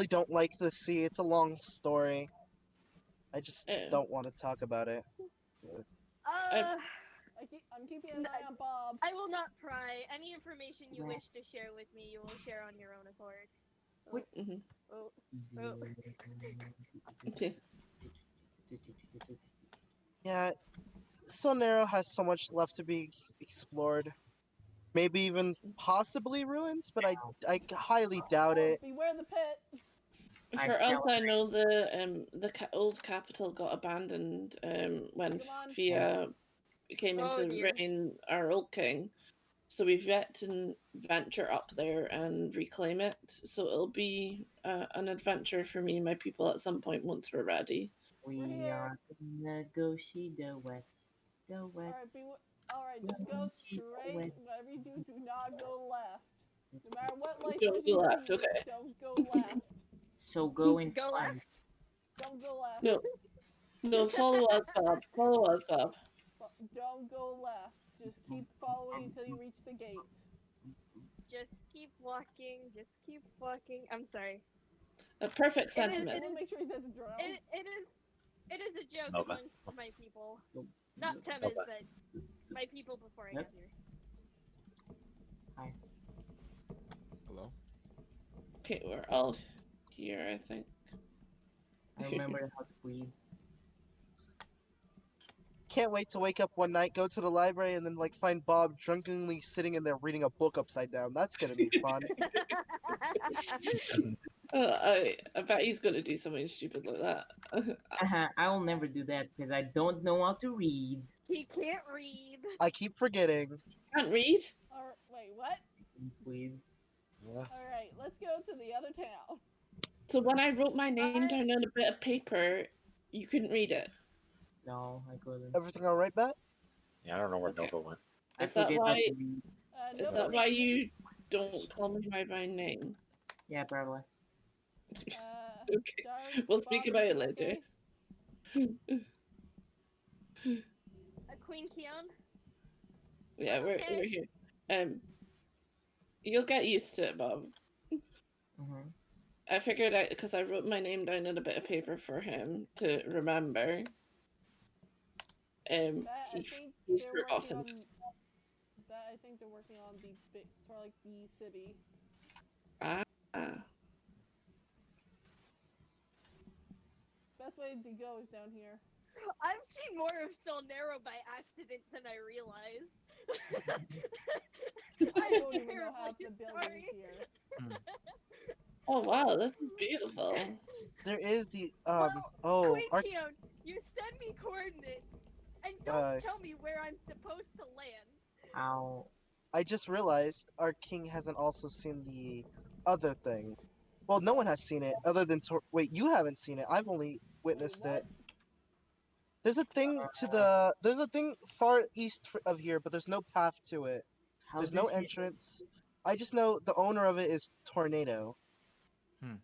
don't like the sea. It's a long story. I just don't want to talk about it. I'm keeping an eye on Bob. I will not pry. Any information you wish to share with me, you will share on your own accord. Mhm. Oh. Okay. Yeah, Sonero has so much left to be explored. Maybe even possibly ruins, but I highly doubt it. Beware the pit. For us, I know the old capital got abandoned when Fia came into reign, our old king. So we've yet to venture up there and reclaim it. So it'll be an adventure for me and my people at some point once we're ready. We are gonna go see the wets. The wets. Alright, just go straight. Whatever you do, do not go left. No matter what license Don't you go left, see, okay. don't go left. So go in Go front. left? Don't go left. No, follow us, Bob. Follow us, Bob. Don't go left. Just keep following until you reach the gate. Just keep walking. Just keep walking. I'm sorry. A perfect sentiment. Make sure he doesn't drown. It is a joke Okay. amongst my people. Not Temez, but my people before I got here. Hi. Hello? Okay, we're all here, I think. I remember how to breathe. Can't wait to wake up one night, go to the library, and then like find Bob drunkenly sitting in there reading a book upside down. That's gonna be fun. I bet he's gonna do something stupid like that. I will never do that because I don't know how to read. He can't read. I keep forgetting. Can't read? Wait, what? Please. Alright, let's go to the other town. So when I wrote my name down on a bit of paper, you couldn't read it? No, I couldn't. Everything all right, Bat? Yeah, I don't know where Nova went. Is that why? Is that why Nobody- you don't call me by my name? Yeah, probably. Okay, Darn, we'll speak Bob, about is it you later. okay? Queen Keon? Yeah, I'm we're okay. here. Um, you'll get used to it, Bob. Mm-hmm. I figured out because I wrote my name down on a bit of paper for him to remember. That I He think he's they're working forgotten. on. That I think they're working on the sort of like the city. Ah, ah. Best way to go is down here. I've seen more of Solnero by accident than I realized. I I'm don't even know half terribly the buildings sorry. here. Oh wow, this is beautiful. There is the Well, oh Quinkion, you send me coordinates and don't tell me where I'm supposed to land. How? I just realized our king hasn't also seen the other thing. Well, no one has seen it other than wait, you haven't seen it. I've only Wait, witnessed what? it. There's a thing far east of here, but there's no path to it. How There's no does he? entrance. I just know the owner of it is Tornado.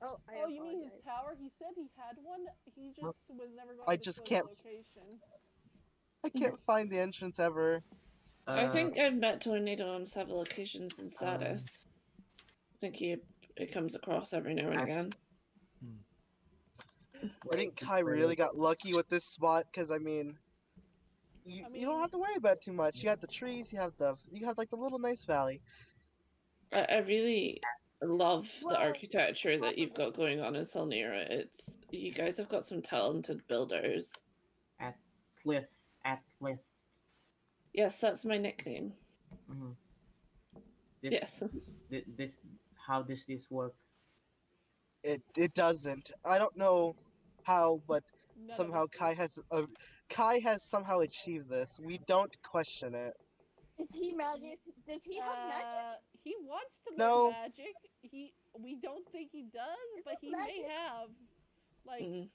Oh, I Oh, you mean his apologize. tower? He said he had one. He just was never going I to just disclose can't. the location. I can't find the entrance ever. I Uh, think I've met Tornado on several occasions in um, Sadith. I think it comes across every now and act- again. I wait, think Kai really wait. got lucky with this spot because I mean, I you don't mean, have to worry about too much. You have the trees. You have like the little nice valley. I really love the Well, architecture that you've got going on in Solnera. It's you guys have got some talented builders. At cliff, at cliff. Yes, that's my nickname. Mm-hmm. This, Yes. this, how does this work? It doesn't. I don't know how, but none of somehow us do. Kai has somehow achieved this. We don't question it. is he magic? Does he have magic? He wants to learn No, magic. We don't think he does, Is but it he may magic? have. Like, Mm.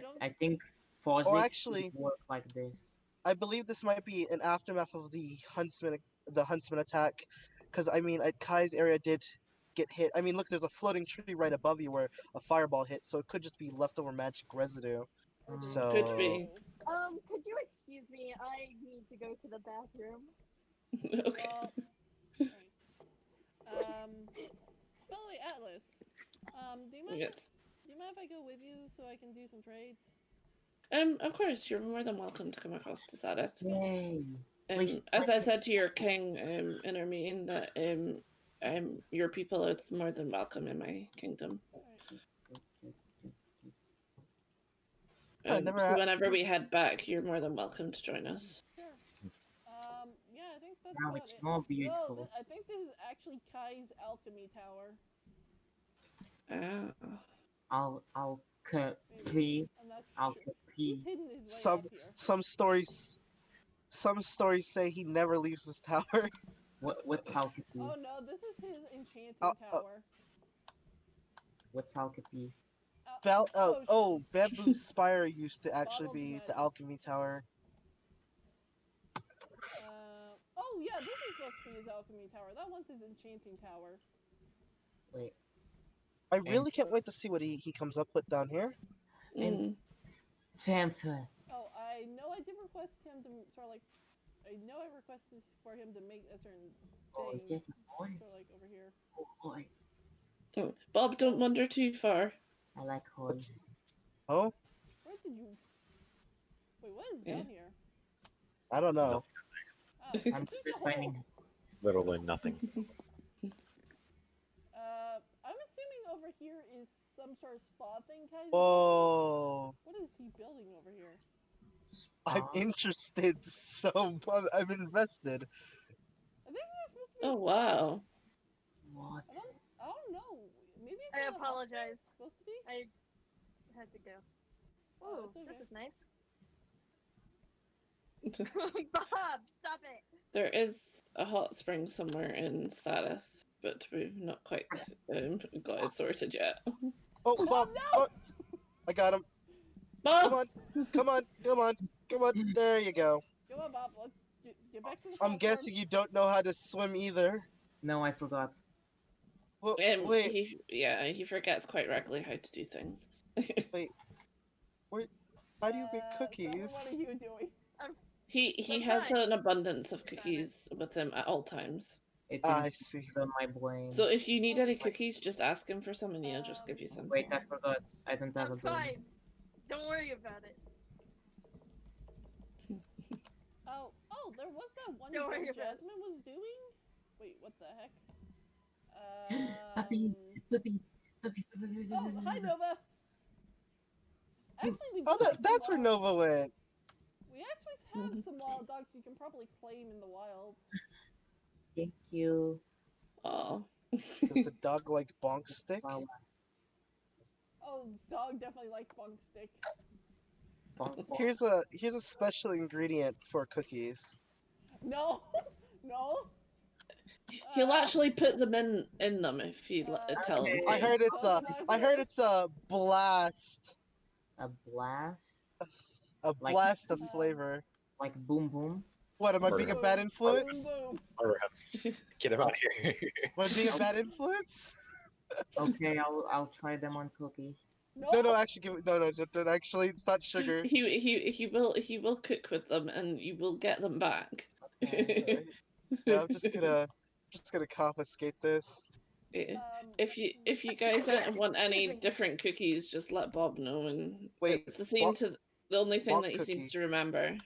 don't. I think or Fozzik would actually, work like this. I believe this might be an aftermath of the huntsman attack, because I mean, Kai's area did get hit. I mean, look, there's a floating tree right above you where a fireball hit, so it could just be leftover magic residue. Could So, be. Could you excuse me? I need to go to the bathroom. Okay. Well, right. By the way, Atlas. Do you mind? Yes. Do you mind if I go with you so I can do some trades? Of course, you're more than welcome to come across to Sadith. Yay! Please, As I said to your king, in our meeting, that your people is more than welcome in my kingdom. I never. So whenever we head back, you're more than welcome to join us. Sure. Yeah, I think that's now about it's it. more No, beautiful. I think this is actually Kai's alchemy tower. Ah. I'll cut Maybe. I'm not I'll sure. cut He's hidden his way Some up here. some stories some stories say he never leaves this tower. What's Halkapi? Oh no, this is his enchanting Uh, uh, tower. What's Halkapi? Potions. Bamboo Spire used to actually Bottled be the magic. alchemy tower. Oh yeah, this is supposed to be his alchemy tower. That one's his enchanting tower. Wait. I really can't wait to see what he comes up with down here. Mm. Panther. Oh, I know I did request him to sort of like. I know I requested for him to make a certain Oh, thing. yes, boy. Sort of like over here. Oh, boy. Bob, don't wander too far. I like Hoy. Oh, Where did you? Wait, what is Yeah. down here? I don't know. Oh, I'm it's just a hole. finding. Literally nothing. I'm assuming over here is some sort of spa thing, Kai's Whoa. What is he building over here? I'm interested so much. I'm invested. I think this is supposed to be a Oh spa. wow. What? I don't know. Maybe it's I not a hospital apologize. it's supposed to be. I had to go. Oh, it's okay. this is nice. Bob, stop it! There is a hot spring somewhere in Sadith, but we've not quite got it sorted yet. Oh, Bob! no! Oh, I got him. Bob! Come on. There you go. Come on, Bob. Let's get back to the I'm platform. guessing you don't know how to swim either. No, I forgot. Well, wait, he forgets quite regularly how to do things. wait. How do you make Summer, cookies? what are you doing? He I'm has fine. an abundance of cookies with him at all times. It I didn't see. fit on my brain. So if you need any cookies, just ask him for some and he'll just give you some. Wait, I forgot. I don't have a I'm brain. fine. Don't worry about it. Oh, there was that one Don't worry thing about it. Jasmine was doing? Wait, what the heck? Puppy, puppy, puppy, Oh, hi Nova! Actually, we do Oh, have some that's where wild... Nova went. We actually have some wild dogs you can probably claim in the wilds. Thank you. Oh. Does the dog like bonk stick? Wow. Oh, dog definitely likes bunk stick. Bonk, bonk. Here's a special ingredient for cookies. No, no. He'll actually put them in them if you tell him Okay. I to. heard it's a blast. A blast? A Like- blast of flavor. Like boom boom? What, am I being a bad Boom, influence? boom. Murder him. Get him out of here. Am I being a bad influence? Okay, I'll try them on cookies. No, actually, don't, actually, it's not sugar. He will cook with them and you will get them back. Okay. Yeah, I'm just gonna confiscate this. Yeah. If you guys want any different cookies, just let Bob know. And Wait, it's the only thing bonk that he cookie. seems to remember.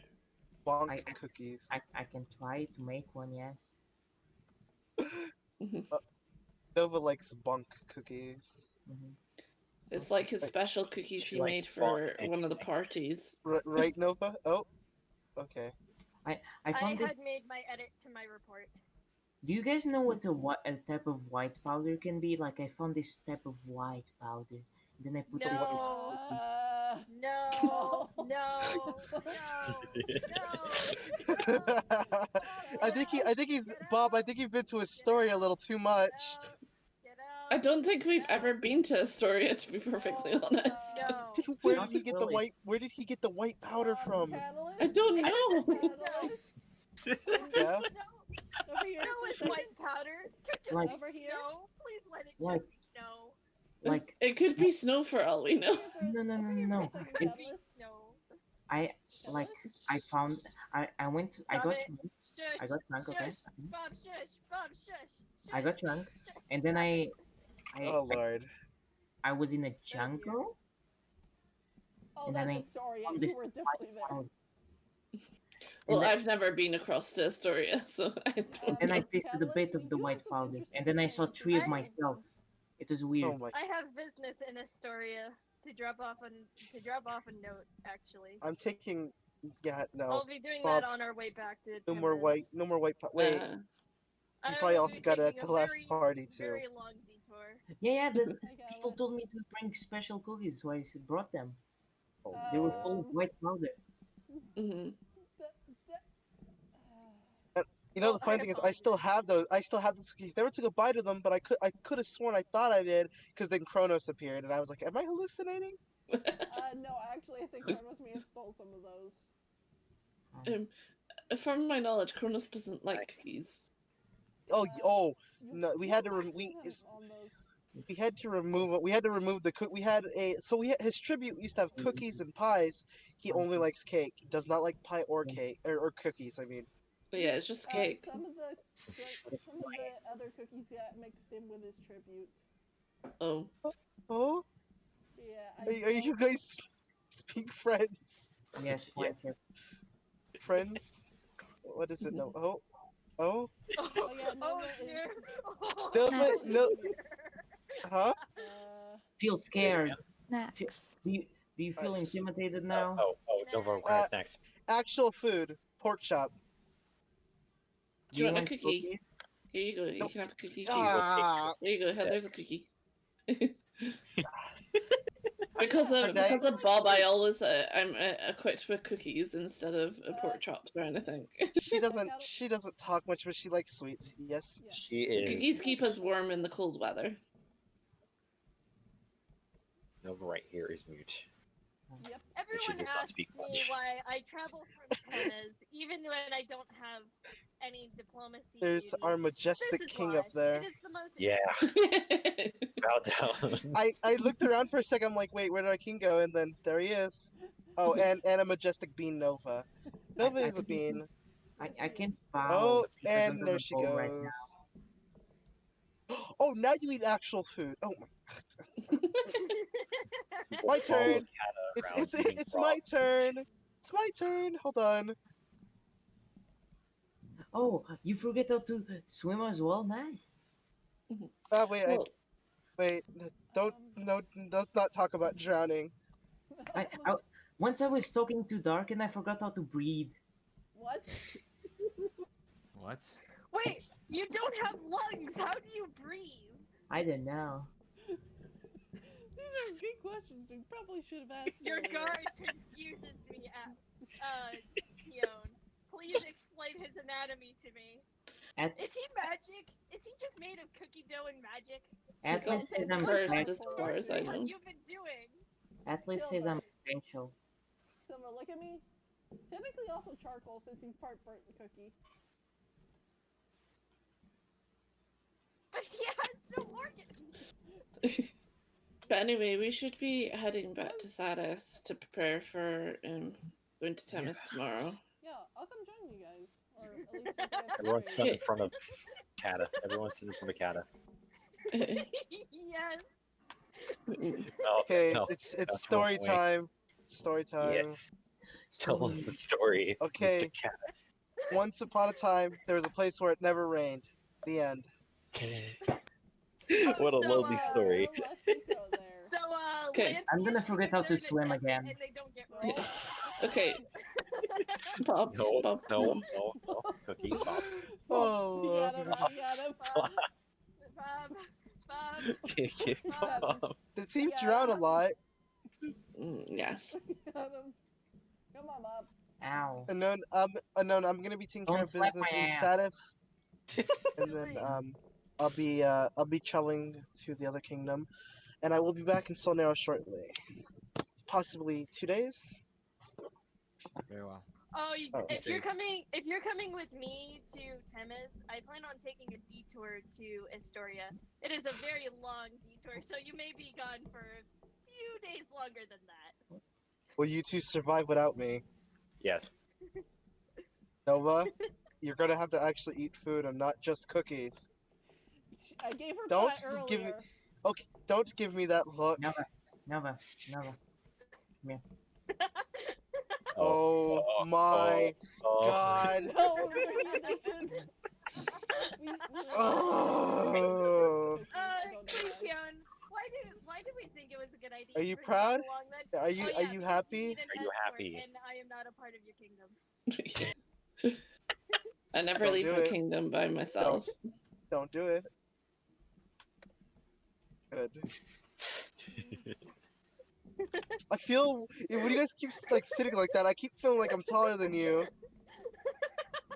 Bonk cookies. I can try to make one, yes. Nova likes bonk cookies. Mhm. It's like his special cookies She he likes made for bonk one of the anything. parties. Right, Nova? Oh, okay. I I found this. had made my edit to my report. Do you guys know what a type of white powder can be? Like I found this type of white powder. Then I put it in No. cookies. No, no, no, I think he's Bob. I think you've been to Astoria a little too much. Get I out. don't think we've ever been to Astoria, to be perfectly honest. No. Where Not did he get the really. white? Where did he get the white powder from? Catalyst? I don't I know. don't think Catalyst? Yeah. No, Over here snow for a is second. white powder. Could just Like- be Over here? snow. Please let it Like- just be snow. Like It could be snow for all we know. Over here for- No, over here for a no. second, Could be Catalyst. snow. I like Catalyst? I found I went I Stop got it. drunk, Shush. I got drunk, okay? Shush. Bob, shush. Bob, shush. I got Shush. drunk, Shush. and then Stop I Oh Lord. I was in a jungle, Oh, and that's then I Astoria. found You this were white definitely there. powder. Well, then- I've never been across to Astoria, so I don't Then I know. tasted a Catalyst, bit we of the do have white some powder, interesting and then I saw things three of I- myself. It was weird. Oh my. I have business in Astoria to drop off a note. Actually, I'm taking. Yeah, no. I'll be doing Bob, that on our way back to. No more Timmins. white. No more white. Wait. Uh, You I probably will also be got it at taking the a last very, party too. very long detour. Yeah, the Hi, people Catalyst. told me to bring special cookies, so I brought them. They were full of white powder. mhm. You know, Well, the funny I thing is, I still have those. I still have those cookies. Never took a bite of them, but I could have sworn I thought I did, because then Kronos appeared, and I was like, "Am I hallucinating?" No, actually, I think Kronos may have stole some of those. From my knowledge, Cronus doesn't like cookies. Oh, oh, You- no, we you had to watched we him is- on those. we had to remove it. We had to remove the cook. We had a so we had, his tribute used to have cookies and pies. He only likes cake. He does not like pie or cake or cookies. I mean, But yeah, it's just cake. Some of the other cookies got mixed in with his tribute. Oh. oh, Yeah, are you guys speak friends? Yes, Yes. yes. Friends? What is it? No. Oh, oh. Oh yeah, Nova dear. is. Nova, no. Huh? Feel scared. Snacks. Do you feel intimidated now? Oh, Nova, what kind of snacks? Actual food. Pork chop. Do you want a like cookie? cookies? Here you go. You Nope. can have a cookie too. Ah, There you go. Instead. There's a cookie. because of Okay. Bob, I'm equipped with cookies instead of pork chops or anything. she doesn't talk much, but she likes sweets. Yes. Yeah. She is. Cookies keep us warm in the cold weather. Nova right here is mute. Yep. should Everyone not asks speak me much. why I travel from Tennis, even when I don't have any diplomacy. There's duties. our This majestic is king why. up there. It is the most. Yeah, bow down. I looked around for a second. I'm like, wait, where did our king go? And then there he is. Oh, and a majestic bean Nova. Nova I is a can- bean. I can't bow. Oh, because I don't and have there a she bow goes. right now. Oh, now you eat actual food. Oh People my follow turn. Kata It's around it's eating it's raw my food. turn. It's my turn. Hold on. Oh, you forget how to swim as well? Nice. Wait. Well, Wait. Don't. No. Let's not talk about drowning. I once I was talking too dark and I forgot how to breathe. What? What? Wait, you don't have lungs. How do you breathe? I don't know. These are good questions. We probably should have asked Your earlier. guard confuses me. Keon, please explain his anatomy to me. At Is he magic? Is he just made of cookie dough and magic? he Atlas got says take I'm my cursed word as special. for far it. as I What know. you've been doing? Atlas says I'm special. Silver, look at me. Technically also charcoal since he's part burnt cookie. But he has no organs. But anyway, we should be heading back to Sadis to prepare for going to Temis tomorrow. Yeah, I'll come join you guys. Or at least since I have Everyone story. sit up in front of Kata. Everyone sit in front of Kata. Yes. Oh, Okay. no, It's that's the story wrong way. time. Story time. Yes. Tell us the story, Okay. Mr. Kata. Once upon a time, there was a place where it never rained. The end. What a so, lovely story. Let's go there. So, Okay. Lance I'm gonna used to forget think how to they're in a swim desert again. and they don't get No. rain. Okay, Bob, No, Bob, no, Bob. no. Cookie, Bob. He Oh. got him. He got him. Bob, Give Bob. Bob. Does he Yeah. drown a lot? Yeah. Got him. Come on, Bob. Ow. Unknown. I'm gonna be taking care Don't of slap business my in ass. Sadif, and then I'll be traveling to the other kingdom, and I will be back in Solnero shortly. Possibly 2 days. Very well. Oh. if you're coming with me to Temis, I plan on taking a detour to Astoria. It is a very long detour, so you may be gone for a few days longer than that. Will you two survive without me? Yes. Nova, you're gonna have to actually eat food and not just cookies. I gave her Don't pie give me. earlier. Okay, don't give me that look. Nova. Oh my god. No, cookie addiction. We Oh. Queen Kion, why did we think it was a good idea? Are you for proud? so long then? Are you because happy? need an Are you escort, happy? And I am not a part of your kingdom. I never Don't leave do my it. kingdom by myself. Don't do it. Good. I feel when you guys keep like sitting like that, I keep feeling like I'm taller than you.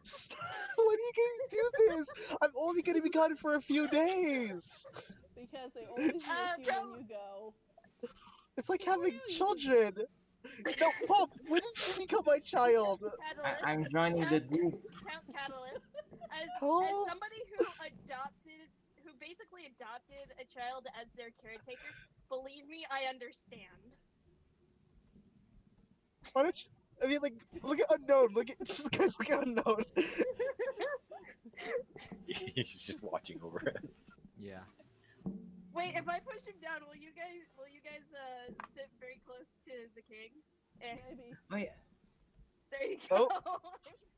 Stop. Why do you guys do this? I'm only gonna be gone for a few days. Because they always miss you when you go. It's like Because where having do you children. No, Bob, when did you become my child? Catalyst. I'm joining the group. Count Catalyst. As Help. somebody who basically adopted a child as their caretaker, believe me, I understand. Why don't you? I mean, like, look at unknown. Look at just guys. Look at unknown. He's just watching over us. Yeah. Wait, if I push him down, will you guys sit very close to the king? Maybe. Wait, There you go.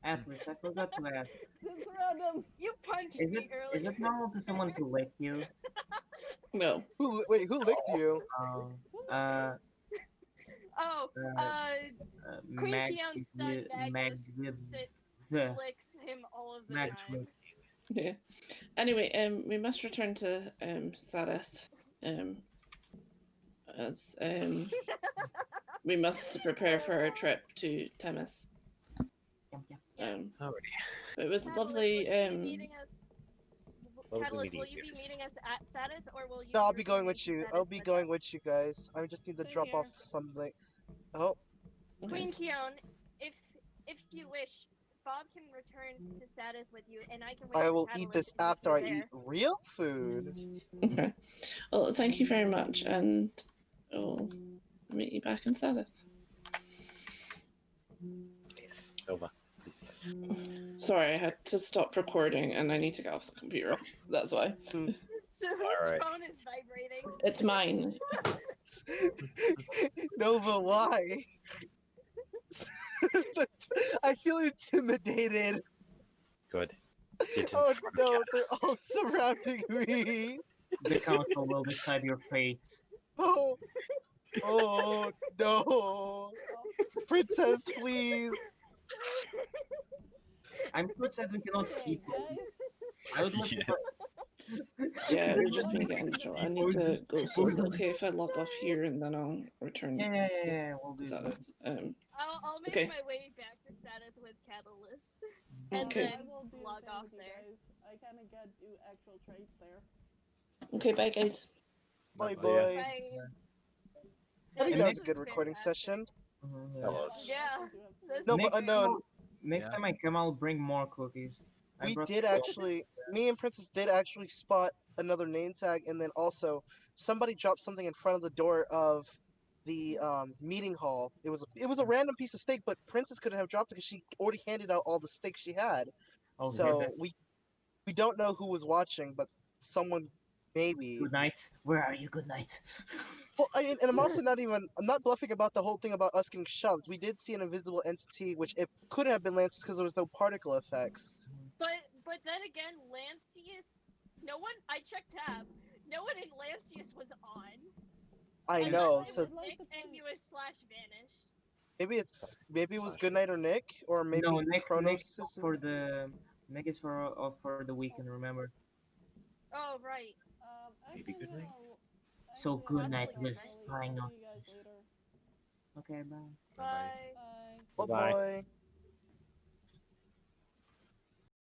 Atlas, I forgot to ask. Sits around them. You punched Is me it earlier. normal for someone to lick you? No. Wait, who licked you? Uh, Oh, Queen Mag Keon's son Magnus licks him all of the time. Yeah. Anyway, we must return to Sadith. As we must prepare for our trip to Temis. Yes. Alrighty. It was Catalyst, lovely. will you be meeting us? Lovely Catalyst, will meeting you be you. meeting us at Sadith, or will you? No, I'll be be going returning with to you. Sadith I'll be with going us? with you guys. I just need to Same drop here. off something. Oh, Okay. Queen Keon, if you wish, Bob can return to Sadith with you, and I can wait I for will Catalyst eat this to meet after you I there. eat real food. Okay. Well, thank you very much, and we'll meet you back in Sadith. Please, Nova, please. Sorry, I had to stop recording, and I need to get off the computer. That's why. So whose Alright. phone is vibrating? It's mine. Nova, why? I feel intimidated. Good. Sit in Oh front of no, Cat. they're all surrounding me. The council will decide your fate. Oh, oh no. Oh, Princess, please. I'm so sad we cannot okay, keep. guys. I would love to. Yes. Yeah, There's we're just nothing being we individual. I can need keep. to go, so is it okay if I log off here and then I'll return Yeah, we'll do that. Zadith? I'll make Okay. my way back to Sadith with Catalyst, Mm-hmm. and Okay. I then will do the log same off with you there. guys. I kind of got to do actual trades there. Okay, bye guys. Bye Bye-bye. Yeah. bye. Bye. I think And that this was a good recording fantastic. session. Mhm, That yeah. was. Yeah, This No, Next but no, time, next Yeah. time I come, I'll bring more cookies. I we brought did some. actually, me and Princess did actually spot another name tag, and then also somebody dropped something in front of the door of the meeting hall. It was a random piece of steak, but Princess couldn't have dropped it because she already handed out all the steak she had. Oh, yeah, So we don't know who was watching, but someone maybe. good night. Where are you? Good night. Well, and I'm also I'm not bluffing about the whole thing about us getting shoved. We did see an invisible entity, which it could have been Lance because there was no particle effects. but then again, Lancius. No one. I checked tab. No one in Lancius was on I I unless know, it would so was like Nick to and point. he was slash vanished. maybe it was Slash. Goodnight or Nick, or No, maybe Nick Kronos. Nick is for the weekend. Remember? Oh right. Maybe Actually, good night. So I'm good gonna night Possibly log good off was night. early. I'll spying see on you guys us. later. Okay, bye. Bye-bye. Bye. Bye. Bye Bye. bye.